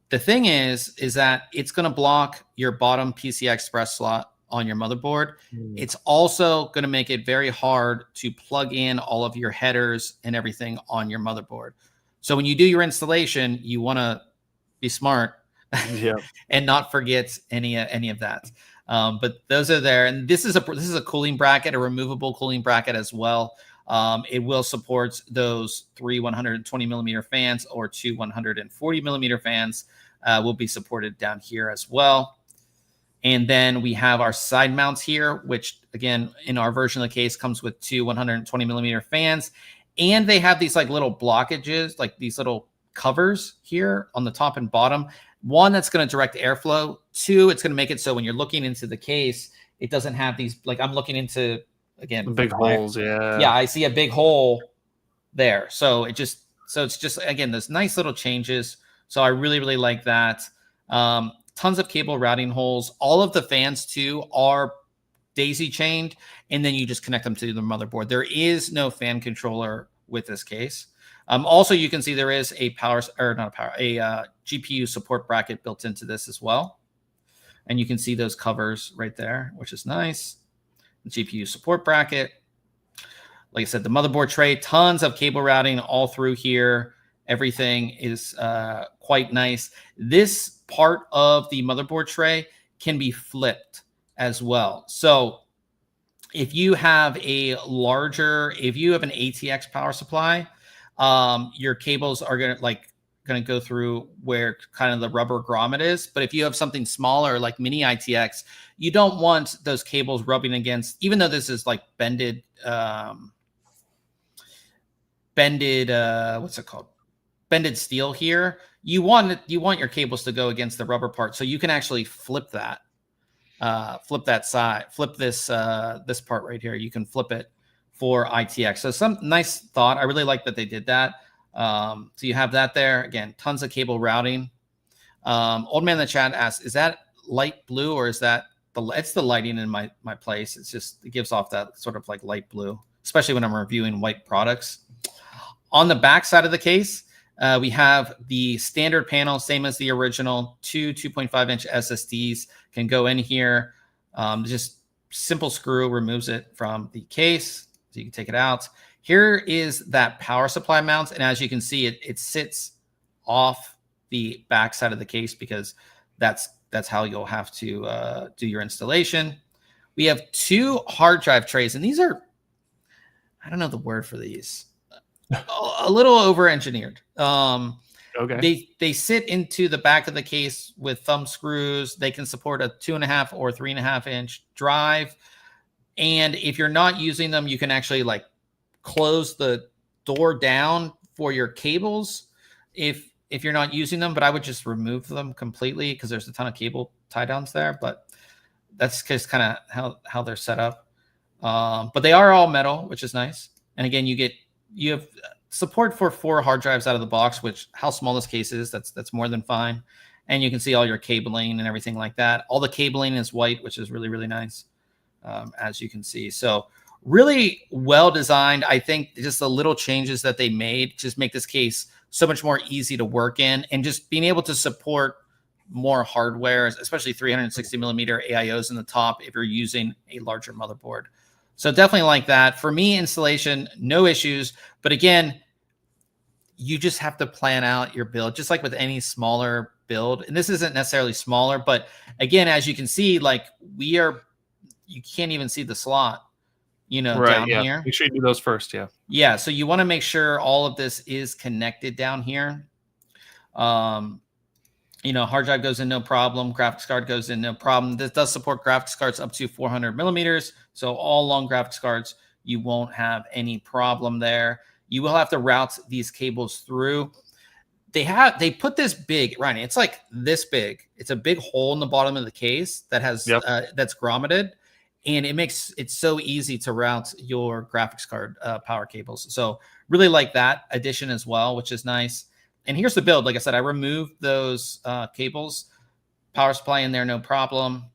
A: The thing is that it's going to block your bottom PCI Express slot on your motherboard. It's also going to make it very hard to plug in all of your headers and everything on your motherboard. So when you do your installation, you want to be smart and not forget any of that. But those are there, and this is a cooling bracket, a removable cooling bracket as well. It will support those 3 120 millimeter fans or 2 140 millimeter fans will be supported down here as well. And then we have our side mounts here, which again, in our version of the case comes with 2 120 millimeter fans. And they have these like little blockages, like these little covers here on the top and bottom. One, that's going to direct airflow. 2, it's going to make it so when you're looking into the case, it doesn't have these, like I'm looking into, again,
B: big holes.
A: Yeah, I see a big hole there. So it's just, again, those nice little changes. So I really, really like that. Tons of cable routing holes. All of the fans too are daisy chained, and then you just connect them to the motherboard. There is no fan controller with this case. Also, you can see there is a GPU support bracket built into this as well. And you can see those covers right there, which is nice. The GPU support bracket. Like I said, the motherboard tray, tons of cable routing all through here. Everything is quite nice. This part of the motherboard tray can be flipped as well. So if you have if you have an ATX power supply, your cables are going to go through where kind of the rubber grommet is. But if you have something smaller like mini ITX, you don't want those cables rubbing against, even though this is like bended, what's it called? Bended steel here. You want your cables to go against the rubber part. So you can actually flip that. flip that side, flip this this part right here. You can flip it for ITX. So some nice thought. I really like that they did that. So you have that there. Again, tons of cable routing. Old man in the chat asks, is that light blue or is that it's the lighting in my place? It's just, it gives off that sort of like light blue, especially when I'm reviewing white products. On the back side of the case, we have the standard panel, same as the original. 2.5-inch SSDs can go in here. Just simple screw removes it from the case, so you can take it out. Here is that power supply mount, and as you can see, it sits off the back side of the case because that's how you'll have to do your installation. We have 2 hard drive trays, and these are, I don't know the word for these, a little over-engineered. Okay. They sit into the back of the case with thumb screws. They can support a 2.5 or 3.5-inch drive. And if you're not using them, you can actually like close the door down for your cables if you're not using them. But I would just remove them completely because there's a ton of cable tie downs there. But that's just kind of how they're set up. But they are all metal, which is nice. And again, you have support for 4 hard drives out of the box, which how small this case is, that's more than fine. And you can see all your cabling and everything like that. All the cabling is white, which is really, really nice, as you can see. So really well designed. I think just the little changes that they made just make this case so much more easy to work in, and just being able to support more hardware, especially 360 millimeter AIOs in the top if you're using a larger motherboard. So definitely like that. For me, installation, no issues. But again, you just have to plan out your build, just like with any smaller build. And this isn't necessarily smaller, but again, as you can see, like you can't even see the slot, down here.
B: Make sure you do those first, yeah.
A: Yeah, so you want to make sure all of this is connected down here. Hard drive goes in no problem. Graphics card goes in no problem. This does support graphics cards up to 400 millimeters. So all long graphics cards, you won't have any problem there. You will have to route these cables through. They put this big, Ryan, it's like this big. It's a big hole in the bottom of the case that has that's grommeted, and it makes it so easy to route your graphics card power cables. So really like that addition as well, which is nice. And here's the build. Like I said, I removed those cables, power supply in there, no problem,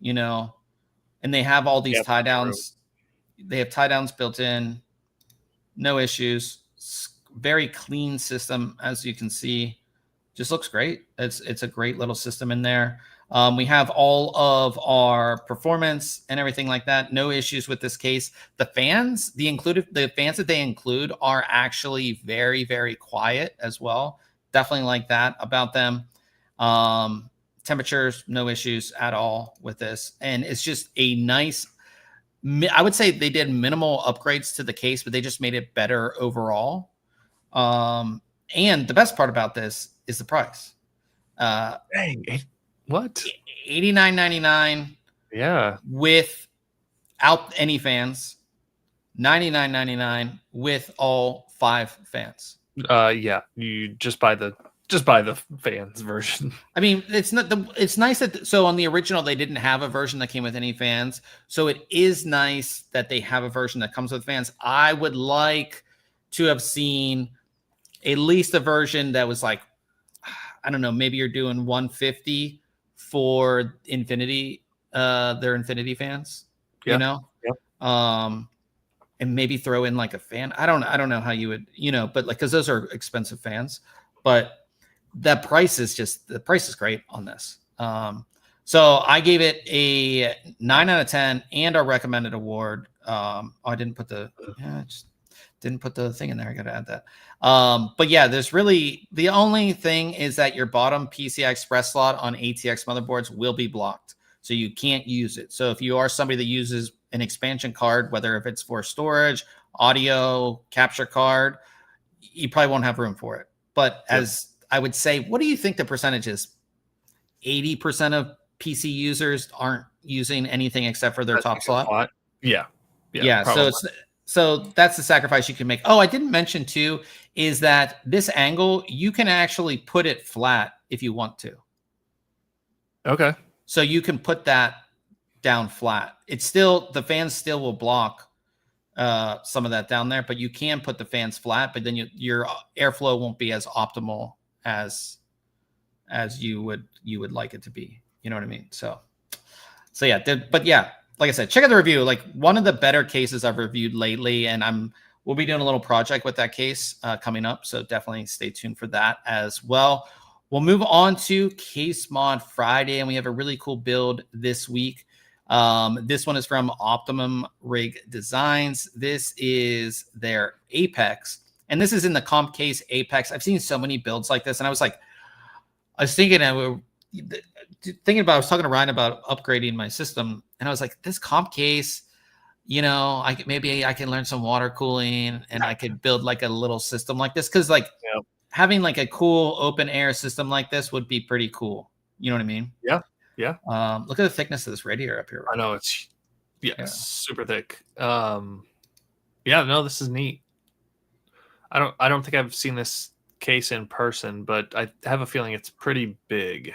A: and they have all these tie downs. They have tie downs built in, no issues. Very clean system, as you can see. Just looks great. It's a great little system in there. We have all of our performance and everything like that. No issues with this case. The fans, the fans that they include are actually very, very quiet as well. Definitely like that about them. Temperatures, no issues at all with this. And it's just a nice, I would say they did minimal upgrades to the case, but they just made it better overall. And the best part about this is the price.
B: Dang, what?
A: $89.99.
B: Yeah.
A: Without any fans. $99.99 with all 5 fans.
B: Yeah. You just buy the fans version.
A: I mean, it's nice that so on the original they didn't have a version that came with any fans. So it is nice that they have a version that comes with fans. I would like to have seen at least a version that was like, I don't know, maybe you're doing $150 for Infinity, their Infinity fans,
B: Yeah.
A: and maybe throw in like a fan. I don't know how you would, but like, cause those are expensive fans, but the price is great on this. So I gave it a 9 out of 10 and a recommended award. I didn't put didn't put the thing in there. I got to add that. But yeah, there's really, the only thing is that your bottom PCI Express slot on ATX motherboards will be blocked. So you can't use it. So if you are somebody that uses an expansion card, whether if it's for storage, audio, capture card, you probably won't have room for it. But as I would say, what do you think the percentage is? 80% of PC users aren't using anything except for their top slot.
B: Yeah.
A: So that's the sacrifice you can make. Oh, I didn't mention too, is that this angle, you can actually put it flat if you want to.
B: Okay.
A: So you can put that down flat. It's still, the fans still will block some of that down there, but you can put the fans flat, but then your airflow won't be as optimal as you would like it to be. You know what I mean? So yeah, but yeah, like I said, check out the review. Like one of the better cases I've reviewed lately, and we'll be doing a little project with that case coming up. So definitely stay tuned for that as well. We'll move on to Case Mod Friday, and we have a really cool build this week. This one is from Optimum Rig Designs. This is their Apex, and this is in the comp case Apex. I've seen so many builds like this, and I was thinking, I was talking to Ryan about upgrading my system, and I was like, this comp case, maybe I can learn some water cooling, and I could build like a little system like this, because having like a cool open air system like this would be pretty cool. You know what I mean?
B: Yeah.
A: Look at the thickness of this radiator up here.
B: I know it's super thick. No, this is neat. I don't think I've seen this case in person, but I have a feeling it's pretty big.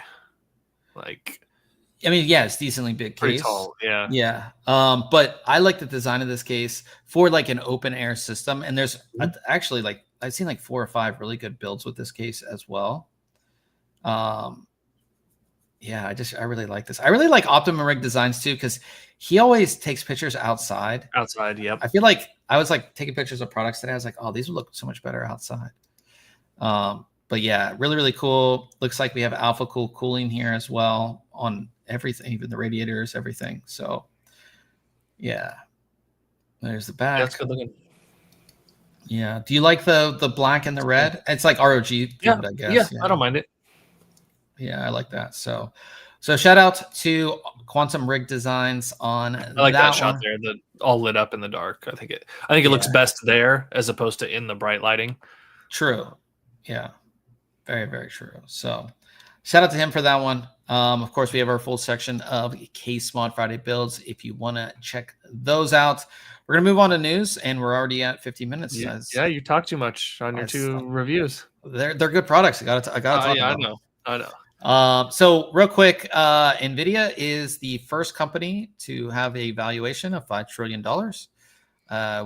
A: It's decently big case.
B: Pretty tall, yeah.
A: But I like the design of this case for like an open air system, and there's actually like I've seen like 4 or 5 really good builds with this case as well. I really like this. I really like Optimum Rig Designs too, because he always takes pictures outside.
B: Yep.
A: I feel like I was like taking pictures of products today. I was like, oh, these would look so much better outside. But yeah, really, really cool. Looks like we have alpha cool cooling here as well on everything, even the radiators, everything. So yeah, there's the back.
B: That's good looking.
A: Yeah. Do you like the black and the red? It's like ROG themed, I guess.
B: Yeah, I don't mind it.
A: Yeah, I like that. So shout out to Quantum Rig Designs on
B: I like that shot there, the all lit up in the dark. I think it looks best there as opposed to in the bright lighting.
A: True. Yeah. Very, very true. So shout out to him for that one. Of course, we have our full section of Case Mod Friday builds if you want to check those out. We're going to move on to news, and we're already at 50 minutes.
B: Yeah, you talk too much on your 2 reviews.
A: They're good products. I got to talk about them.
B: I know.
A: So real quick, NVIDIA is the first company to have a valuation of $5 trillion,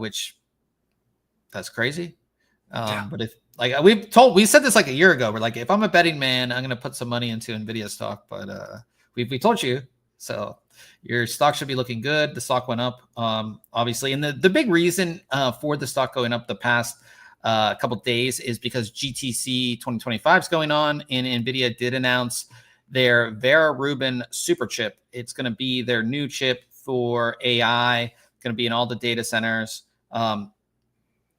A: which that's crazy. But if we said this like a year ago, we're like, if I'm a betting man, I'm going to put some money into NVIDIA stock, but we told you, so your stock should be looking good. The stock went up, obviously. And the big reason for the stock going up the past couple of days is because GTC 2025 is going on, and NVIDIA did announce their Vera Rubin super chip. It's going to be their new chip for AI. It's going to be in all the data centers.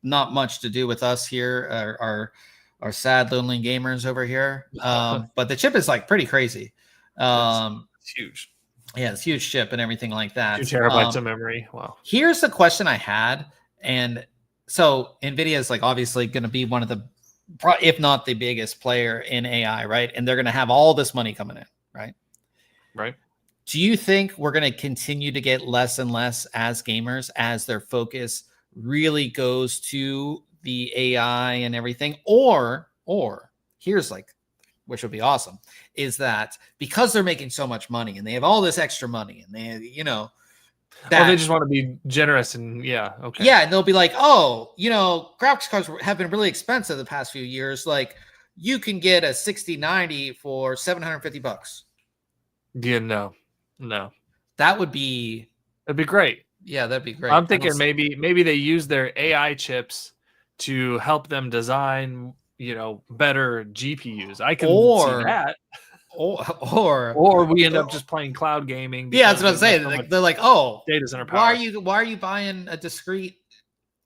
A: Not much to do with us here, our sad, lonely gamers over here. But the chip is like pretty crazy.
B: It's huge.
A: Yeah, it's a huge chip and everything like that.
B: 2 terabytes of memory. Wow.
A: Here's the question I had. And so NVIDIA is like obviously going to be one of the, if not the biggest player in AI, right? And they're going to have all this money coming in, right?
B: Right.
A: Do you think we're going to continue to get less and less as gamers as their focus really goes to the AI and everything? Or here's like, which would be awesome, is that because they're making so much money and they have all this extra money and they,
B: they just want to be generous and okay.
A: Yeah, and they'll be like, oh, graphics cards have been really expensive the past few years. Like, you can get a 6090 for $750.
B: Yeah, no.
A: That'd be
B: great.
A: Yeah, that'd be great.
B: I'm thinking maybe they use their AI chips to help them design, better GPUs. I can see that. Or we end up just playing cloud gaming.
A: Yeah, that's what I'm saying. They're like, oh,
B: data center power.
A: Why are you buying a discrete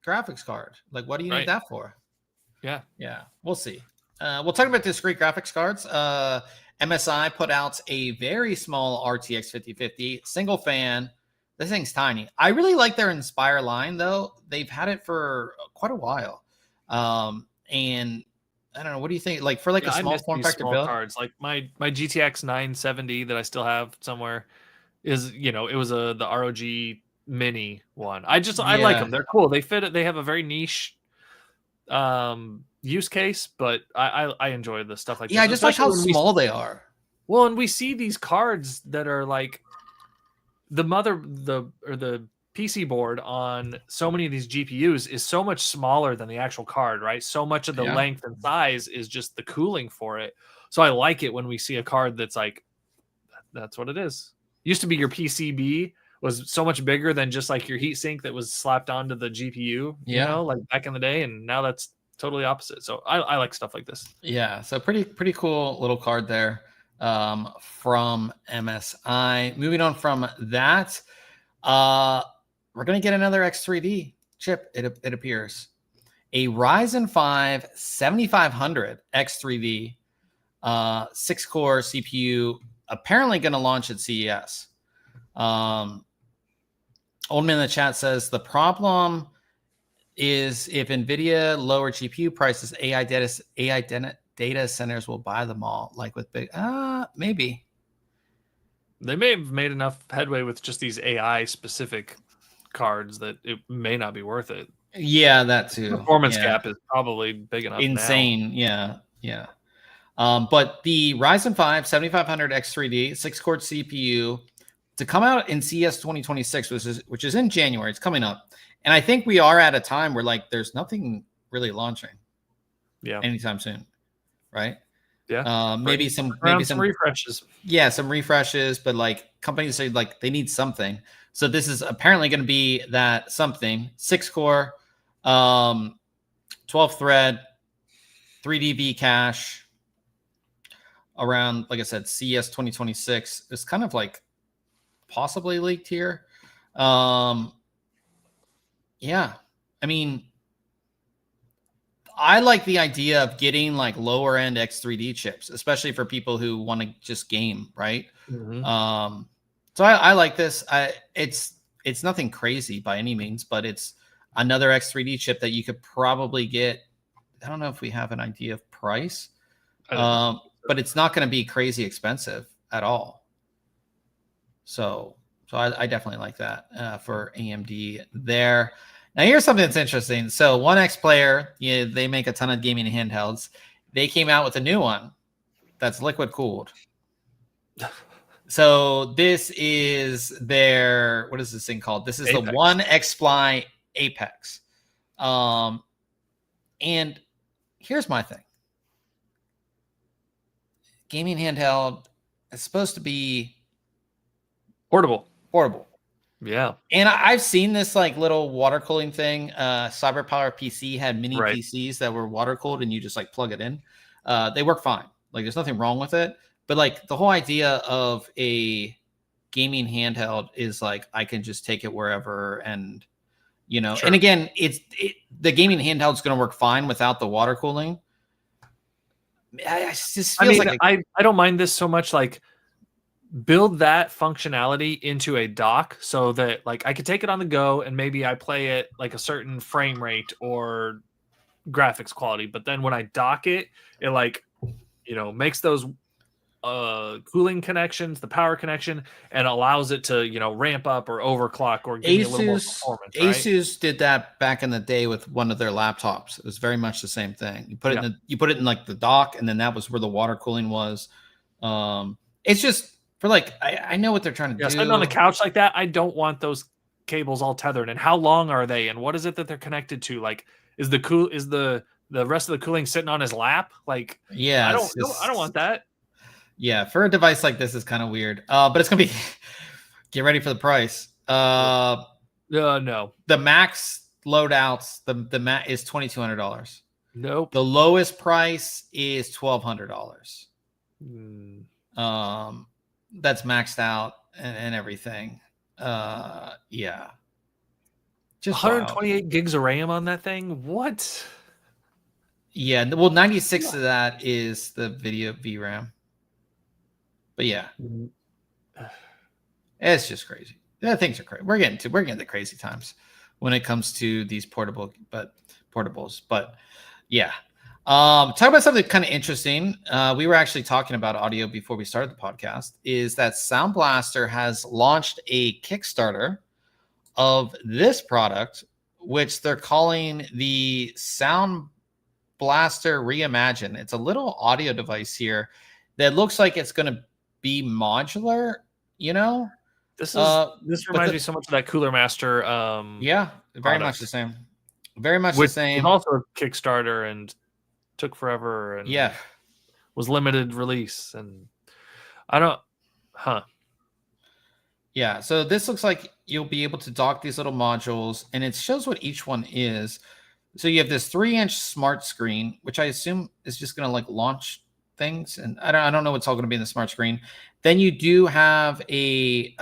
A: graphics card? Like, what do you need that for?
B: Yeah.
A: We'll see. We'll talk about discrete graphics cards. MSI put out a very small RTX 5050 single fan. This thing's tiny. I really like their Inspire line, though. They've had it for quite a while. And I don't know. What do you think? Like for a small form factor build
B: cards, like my GTX 970 that I still have somewhere is, it was the ROG Mini one. I like them. They're cool. They fit it. They have a very niche use case, but I enjoy the stuff like that.
A: I just like how small they are.
B: Well, and we see these cards that are like the PC board on so many of these GPUs is so much smaller than the actual card, right? So much of the length and size is just the cooling for it. So I like it when we see a card that's like, that's what it is. Used to be your PCB was so much bigger than just like your heatsink that was slapped onto the GPU, you know, like back in the day. And now that's totally opposite. So I like stuff like this.
A: Yeah. So pretty cool little card there from MSI. Moving on from that, we're going to get another X3D chip, it appears. A Ryzen 5 7500 X3D 6-core CPU, apparently going to launch at CES. Oldman in the chat says the problem is if NVIDIA lower GPU prices, AI data centers will buy them all, like with big, maybe.
B: They may have made enough headway with just these AI specific cards that it may not be worth it.
A: Yeah, that too.
B: The performance gap is probably big enough.
A: Insane. Now. Yeah. But the Ryzen 5 7500 X3D 6-core CPU to come out in CES 2026, which is in January. It's coming up. And I think we are at a time where like there's nothing really launching anytime soon. Right?
B: Yeah.
A: Maybe some
B: refreshes.
A: Yeah, some refreshes, but like companies say like they need something. So this is apparently going to be that something. 6-core, 12-thread, 3D cache around, like I said, CES 2026. It's kind of like possibly leaked here. Yeah, I mean, I like the idea of getting like lower end X3D chips, especially for people who want to just game, right?
B: Mm-hmm.
A: So I like this. It's nothing crazy by any means, but it's another X3D chip that you could probably get. I don't know if we have an idea of price, but it's not going to be crazy expensive at all. So I definitely like that for AMD there. Now, here's something that's interesting. So 1X Player, they make a ton of gaming handhelds. They came out with a new one that's liquid cooled. So this is their, what is this thing called? This is Apex. The 1XFly Apex. And here's my thing. Gaming handheld is supposed to be
B: portable.
A: Yeah. And I've seen this like little water cooling thing. CyberPower PC had mini PCs that were water cooled and you just like plug it in. They work fine. Like there's nothing wrong with it. But like the whole idea of a gaming handheld is like I can just take it wherever and sure. And again, the gaming handheld is going to work fine without the water cooling. It just feels like
B: I don't mind this so much. Like build that functionality into a dock so that like I could take it on the go and maybe I play it like a certain frame rate or graphics quality. But then when I dock it, it like makes those cooling connections, the power connection, and allows it to ramp up or overclock or give me a little more performance. Right?
A: ASUS did that back in the day with one of their laptops. It was very much the same thing. You put it in like the dock, and then that was where the water cooling was. It's just for like I know what they're trying to do.
B: Sitting on the couch like that, I don't want those cables all tethered. And how long are they? And what is it that they're connected to? Like, is the rest of the cooling sitting on his lap? Like,
A: yeah,
B: I don't want that.
A: Yeah, for a device like this is kind of weird. But it's gonna be get ready for the price.
B: No.
A: The max loadouts, the max is $2,200.
B: Nope.
A: The lowest price is $1,200. That's maxed out and everything. Yeah.
B: Just 128 gigs of RAM on that thing. What?
A: Yeah. Well, 96 of that is the video VRAM. But yeah, it's just crazy. Yeah, things are crazy. We're getting to crazy times when it comes to these portables. But yeah, talk about something kind of interesting. We were actually talking about audio before we started the podcast. Is that Sound Blaster has launched a Kickstarter of this product, which they're calling the Sound Blaster Reimagine. It's a little audio device here that looks like it's going to be modular,
B: This
A: But
B: reminds me so much of that Cooler Master.
A: Yeah, very much
B: product,
A: the same. Very much the
B: which
A: same.
B: was also a Kickstarter and took forever and
A: Yeah.
B: was limited release. And I don't,
A: Yeah, so this looks like you'll be able to dock these little modules, and it shows what each one is. So you have this 3-inch smart screen, which I assume is just going to like launch things, and I don't know what's all going to be in the smart screen. Then you do have a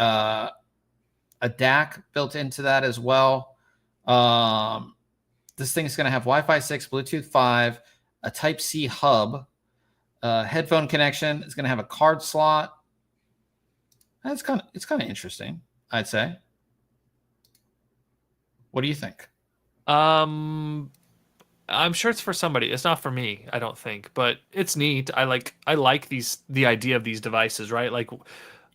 A: DAC built into that as well. This thing's going to have Wi-Fi 6, Bluetooth 5, a Type-C hub, headphone connection. It's going to have a card slot. It's kind of interesting, I'd say. What do you think?
B: I'm sure it's for somebody. It's not for me, I don't think, but it's neat. I like the idea of these devices, right? Like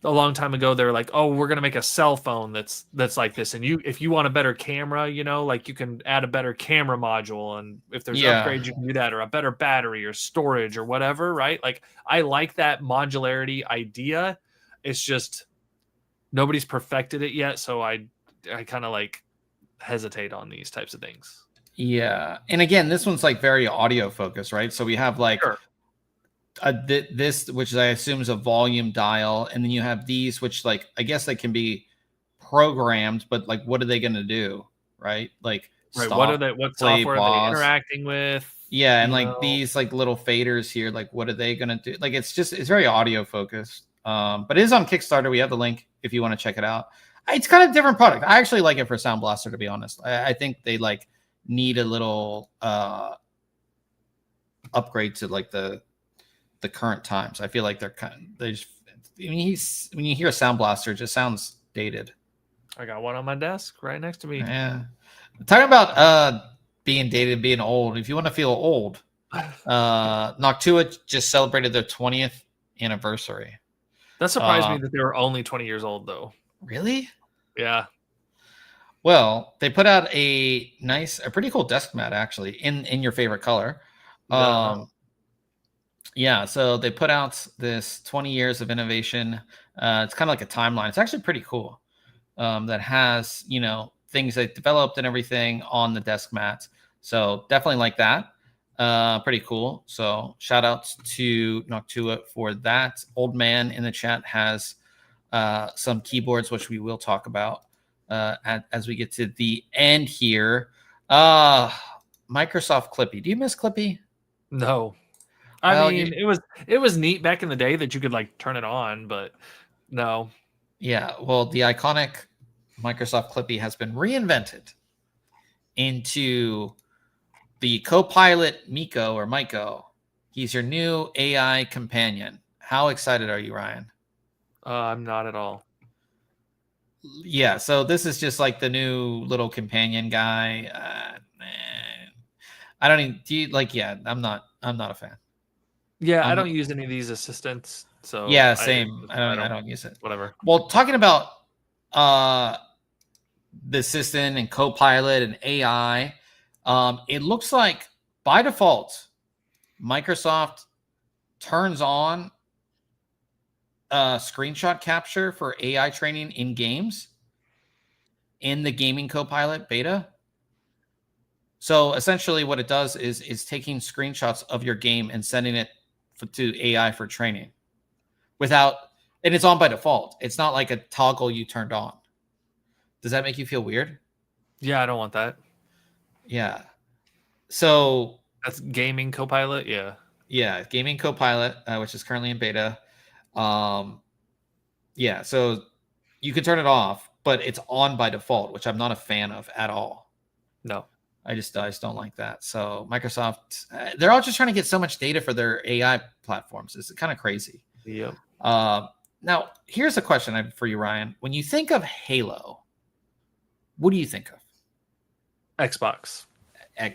B: a long time ago, they were like, "Oh, we're gonna make a cell phone that's like this." And if you want a better camera, like you can add a better camera module, and if there's upgrades, you can do that, or a better battery or storage or whatever, right? Like I like that modularity idea. It's just nobody's perfected it yet, so I kind of like hesitate on these types of things.
A: Yeah, and again, this one's like very audio focused, right? So we have like this, which I assume is a volume dial, and then you have these, which like I guess they can be programmed, but like what are they going to do, right? Like
B: stop, what software are they interacting with?
A: Yeah, and like these like little faders here, like what are they going to do? Like it's very audio focused. But it is on Kickstarter. We have the link if you want to check it out. It's kind of a different product. I actually like it for Sound Blaster, to be honest. I think they like need a little upgrade to like the current times. I feel like when you hear a Sound Blaster, it just sounds dated.
B: I got one on my desk right next to me.
A: Yeah. Talking about being dated, being old. If you want to feel old, Noctua just celebrated their 20th anniversary.
B: That surprised me that they were only 20 years old, though.
A: Really?
B: Yeah.
A: Well, they put out a pretty cool desk mat, actually, in your favorite color. Yeah, so they put out this 20 years of innovation. It's kind of like a timeline. It's actually pretty cool. That has, things they developed and everything on the desk mat. So definitely like that. Pretty cool. So shout out to Noctua for that. Old Man in the chat has some keyboards, which we will talk about as we get to the end here. Microsoft Clippy. Do you miss Clippy?
B: No. I mean, it was neat back in the day that you could like turn it on, but no.
A: Yeah, well, the iconic Microsoft Clippy has been reinvented into the Copilot Miko or Myco. He's your new AI companion. How excited are you, Ryan?
B: I'm not at all.
A: Yeah, so this is just like the new little companion guy. I don't even do you like. Yeah, I'm not a fan.
B: Yeah, I don't use any of these assistants. So
A: yeah, same. I don't use it.
B: Whatever.
A: Well, talking about the assistant and Copilot and AI, it looks like by default, Microsoft turns on screenshot capture for AI training in games in the gaming Copilot beta. So essentially what it does is taking screenshots of your game and sending it to AI for training and it's on by default. It's not like a toggle you turned on. Does that make you feel weird?
B: Yeah, I don't want that.
A: Yeah. So
B: that's gaming Copilot. Yeah.
A: Yeah. Gaming Copilot, which is currently in beta. Yeah. So you can turn it off, but it's on by default, which I'm not a fan of at all.
B: No.
A: I just don't like that. So Microsoft, they're all just trying to get so much data for their AI platforms. It's kind of crazy.
B: Yep.
A: Now, here's a question for you, Ryan. When you think of Halo, what do you think of?
B: Xbox.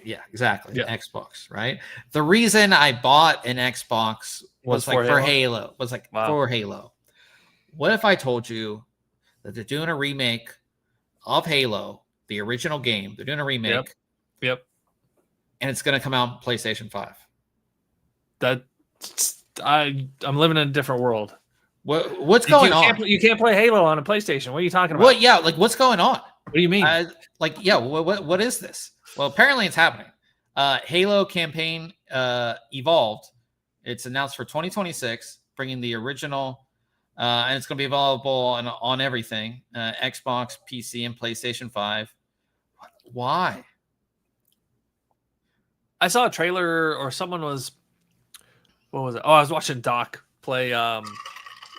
A: Yeah, exactly.
B: Yeah.
A: Xbox, right? The reason I bought an Xbox was like for Halo. For Halo. What if I told you that they're doing a remake of Halo, the original game? They're doing a remake.
B: Yep.
A: And it's going to come out on PlayStation 5.
B: I'm living in a different world.
A: What's going on?
B: You can't play Halo on a PlayStation. What are you talking about?
A: What? Yeah, like what's going on?
B: What do you mean?
A: What is this? Well, apparently it's happening. Halo campaign evolved. It's announced for 2026, bringing the original, and it's going to be available on everything: Xbox, PC, and PlayStation 5. Why?
B: I saw a trailer, or someone was. What was it? Oh, I was watching Doc play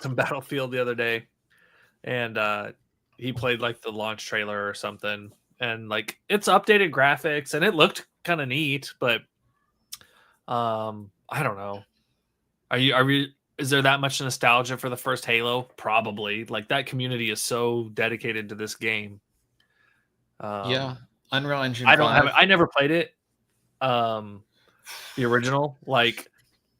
B: some Battlefield the other day, and he played like the launch trailer or something, and like it's updated graphics and it looked kind of neat, but I don't know. Is there that much nostalgia for the first Halo? Probably. Like that community is so dedicated to this game.
A: Yeah, Unreal Engine.
B: I never played it. The original. Like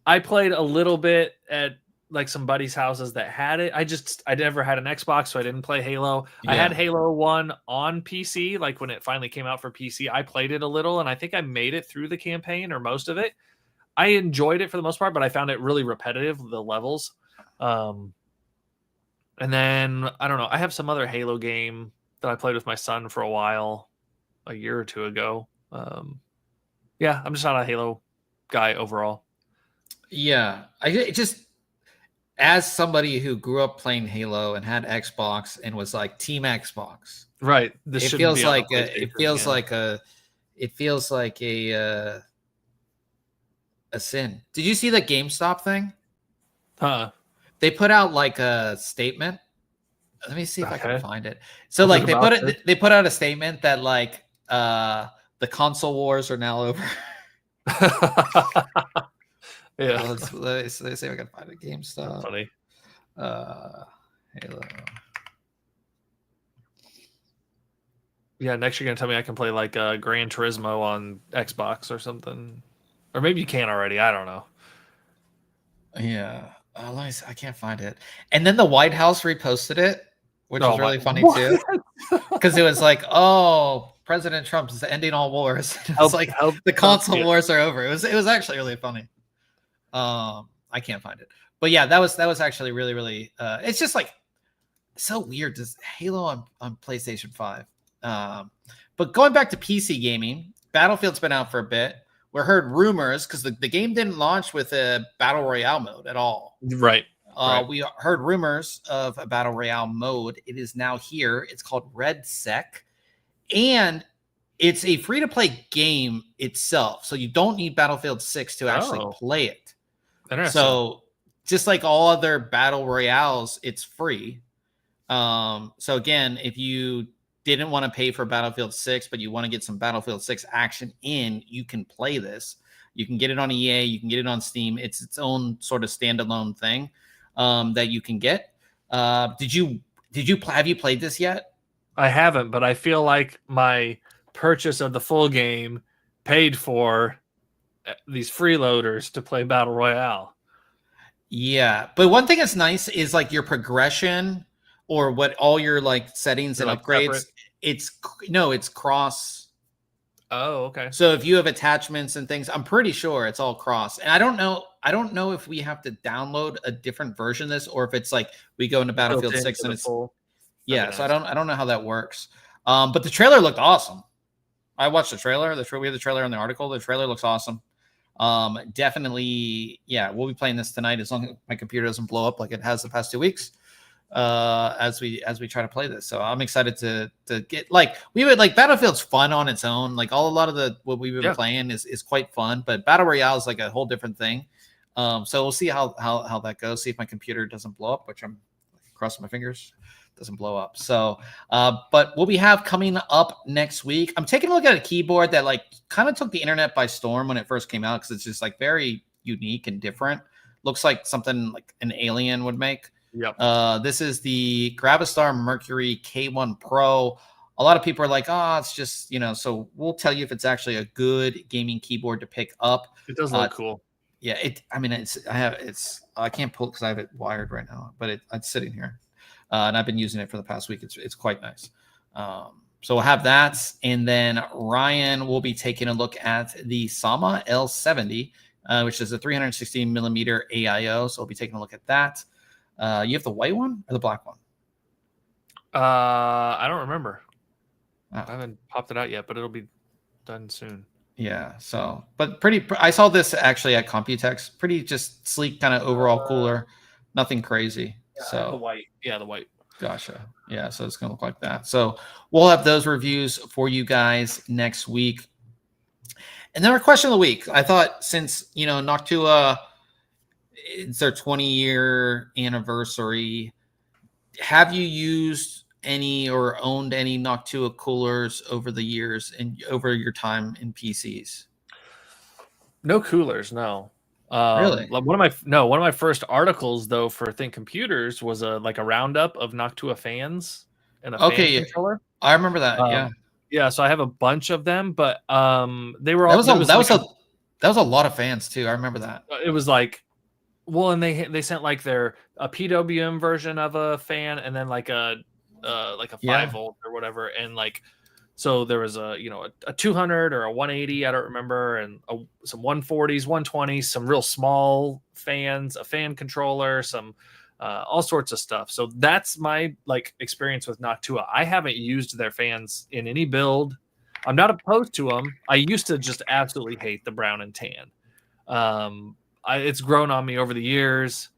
B: I played a little bit at like some buddies' houses that had it. I never had an Xbox, so I didn't play Halo. Yeah. I had Halo 1 on PC, like when it finally came out for PC. I played it a little, and I think I made it through the campaign or most of it. I enjoyed it for the most part, but I found it really repetitive, the levels. And then, I don't know, I have some other Halo game that I played with my son for a while, a year or two ago. Yeah, I'm just not a Halo guy overall.
A: Yeah, I just, as somebody who grew up playing Halo and had Xbox and was like Team Xbox,
B: right?
A: It feels like a sin. Did you see the GameStop thing? They put out like a statement. Let me see if I can find it. So like they put out a statement that like the console wars are now over.
B: Yeah.
A: Let's see if I can find a GameStop.
B: Funny.
A: Halo.
B: Yeah, next you're gonna tell me I can play like Gran Turismo on Xbox or something, or maybe you can already. I don't know.
A: Yeah, I can't find it. And then the White House reposted it, which was really funny too, because it was like, "Oh, President Trump is ending all wars." It's like the console wars are over. It was actually really funny. I can't find it, but yeah, that was actually really, really. It's just like so weird. Does Halo on PlayStation 5? But going back to PC gaming, Battlefield's been out for a bit. We heard rumors because the game didn't launch with a battle royale mode at all.
B: Right.
A: We heard rumors of a battle royale mode. It is now here. It's called RedSec, and it's a free-to-play game itself. So you don't need Battlefield 6 to actually play it. So just like all other battle royales, it's free. So again, if you didn't want to pay for Battlefield 6, but you want to get some Battlefield 6 action in, you can play this. You can get it on EA. You can get it on Steam. It's its own sort of standalone thing that you can get. Have you played this yet?
B: I haven't, but I feel like my purchase of the full game paid for these freeloaders to play Battle Royale.
A: Yeah, but one thing that's nice is like your progression or what all your like settings and upgrades. Separate? It's cross.
B: Oh, okay.
A: So if you have attachments and things, I'm pretty sure it's all cross. And I don't know if we have to download a different version of this or if it's like we go into Battlefield 6 and it's full. Yeah. Nice. So I don't know how that works. But the trailer looked awesome. I watched the trailer. We have the trailer in the article. The trailer looks awesome. Definitely, yeah, we'll be playing this tonight as long as my computer doesn't blow up like it has the past 2 weeks. As we try to play this, so I'm excited to get like Battlefield's fun on its own. Like a lot of what we've been playing is quite fun, but Battle Royale is like a whole different thing. So we'll see how that goes. See if my computer doesn't blow up, which I'm crossing my fingers doesn't blow up. So, but what we have coming up next week, I'm taking a look at a keyboard that like kind of took the internet by storm when it first came out because it's just like very unique and different. Looks like something like an alien would make.
B: Yep.
A: This is the Gravistar Mercury K1 Pro. A lot of people are like, oh, it's just, so we'll tell you if it's actually a good gaming keyboard to pick up.
B: It does look cool.
A: Yeah. I can't pull it because I have it wired right now, but it's sitting here. And I've been using it for the past week. It's quite nice. So we'll have that. And then Ryan will be taking a look at the Sama L70, which is a 316 millimeter AIO. So we'll be taking a look at that. You have the white one or the black one?
B: I don't remember.
A: Oh.
B: I haven't popped it out yet, but it'll be done soon.
A: Yeah. So, but I saw this actually at Computex. Pretty just sleek kind of overall cooler. Nothing crazy.
B: Yeah,
A: so
B: the white. Yeah, the white.
A: Gotcha. Yeah. So it's going to look like that. So we'll have those reviews for you guys next week. And then our question of the week. I thought since, Noctua, it's their 20-year anniversary. Have you used any or owned any Noctua coolers over the years and over your time in PCs?
B: No coolers, no.
A: Really?
B: One of my first articles though for ThinkComputers was a roundup of Noctua fans and a fan controller.
A: I remember that.
B: Yeah, so I have a bunch of them, but they were
A: that
B: all
A: was a lot of fans too. I remember that.
B: It was like, well, and they sent like a PWM version of a fan, and then like a 5-volt or whatever, and like, so there was a 200 or a 180, I don't remember, and some 140s, 120s, some real small fans, a fan controller, some all sorts of stuff. So that's my experience with Noctua. I haven't used their fans in any build. I'm not opposed to them. I used to just absolutely hate the brown and tan. It's grown on me over the years.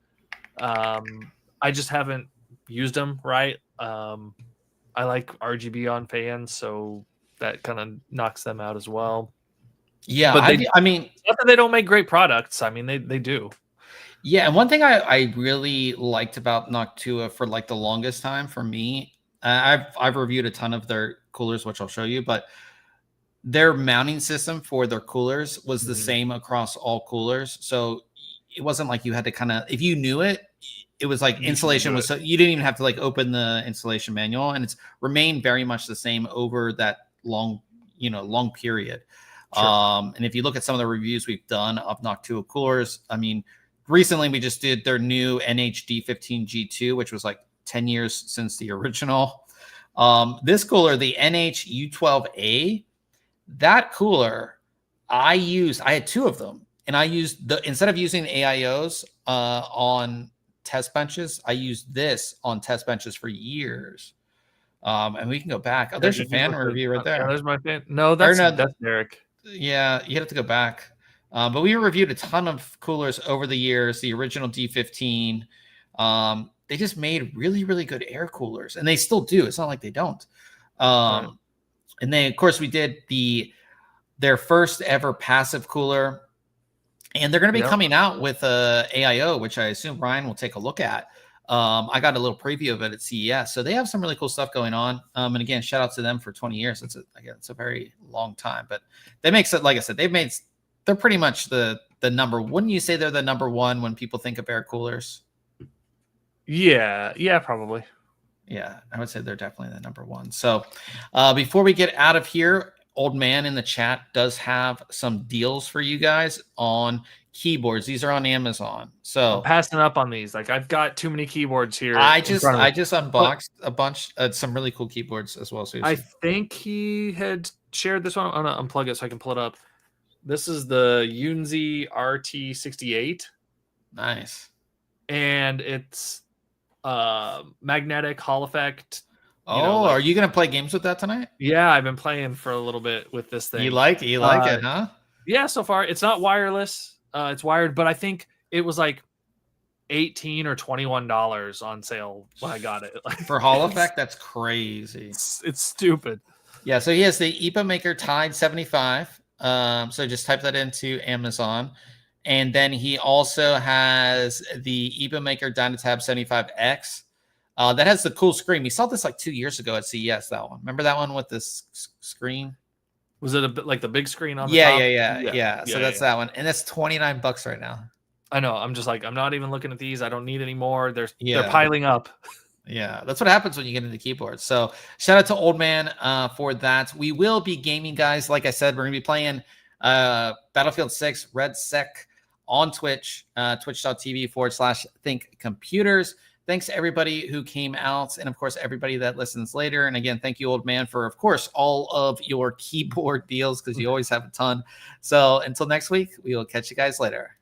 B: I just haven't used them right. I like RGB on fans, so that kind of knocks them out as well.
A: Yeah,
B: but
A: I mean,
B: not that they don't make great products. I mean, they do.
A: Yeah, and one thing I really liked about Noctua for the longest time for me, I've reviewed a ton of their coolers, which I'll show you, but their mounting system for their coolers was the same across all coolers. So it wasn't like you had to kind of, if you knew it, it was like installation was so you didn't even have to open the installation manual, and it's remained very much the same over that long period. Sure. And if you look at some of the reviews we've done of Noctua coolers, I mean, recently we just did their new NH-D15G2, which was 10 years since the original. This cooler, the NH-U12A, that cooler, I had two of them, and I used instead of using the AIOs on test benches, I used this on test benches for years. And we can go back. Oh, there's your fan review right there.
B: Yeah, there's my fan. No, that's Derek.
A: Yeah, you have to go back. But we reviewed a ton of coolers over the years. The original D15. They just made really, really good air coolers, and they still do. It's not like they don't.
B: Right.
A: And then, of course, we did their first ever passive cooler. And they're going to be coming out with a AIO, which I assume Ryan will take a look at. I got a little preview of it at CES. So they have some really cool stuff going on. And again, shout out to them for 20 years. It's a very long time. But they make it, like I said, they're pretty much the number. Wouldn't you say they're the number one when people think of air coolers?
B: Yeah, probably.
A: Yeah, I would say they're definitely the number one. So before we get out of here, Old Man in the chat does have some deals for you guys on keyboards. These are on Amazon. So
B: I'm passing up on these. I've got too many keyboards here.
A: I just unboxed a bunch, some really cool keyboards as well. So
B: I think he had shared this one. I'm gonna unplug it so I can pull it up. This is the Yunzi RT68.
A: Nice.
B: And it's magnetic Hall effect.
A: Are you gonna play games with that tonight?
B: Yeah, I've been playing for a little bit with this thing.
A: You like it, huh?
B: Yeah, so far it's not wireless. It's wired, but I think it was $18 or $21 on sale when I got it.
A: For Hall effect, that's crazy.
B: It's stupid.
A: Yeah, so he has the EPA Maker Tide 75. So just type that into Amazon. And then he also has the EPA Maker Dynatab 75X. That has the cool screen. We saw this 2 years ago at CES, that one. Remember that one with this screen?
B: Was it a bit like the big screen on the
A: top? Yeah. So that's that one. And that's $29 right now.
B: I know. I'm just I'm not even looking at these. I don't need any more. They're piling up.
A: Yeah, that's what happens when you get into keyboards. So shout out to Old Man for that. We will be gaming, guys. Like I said, we're going to be playing Battlefield 6 RedSec on Twitch, twitch.tv/ThinkComputers. Thanks to everybody who came out, and of course, everybody that listens later. And again, thank you, Old Man, for, of course, all of your keyboard deals, because you always have a ton. So until next week, we will catch you guys later.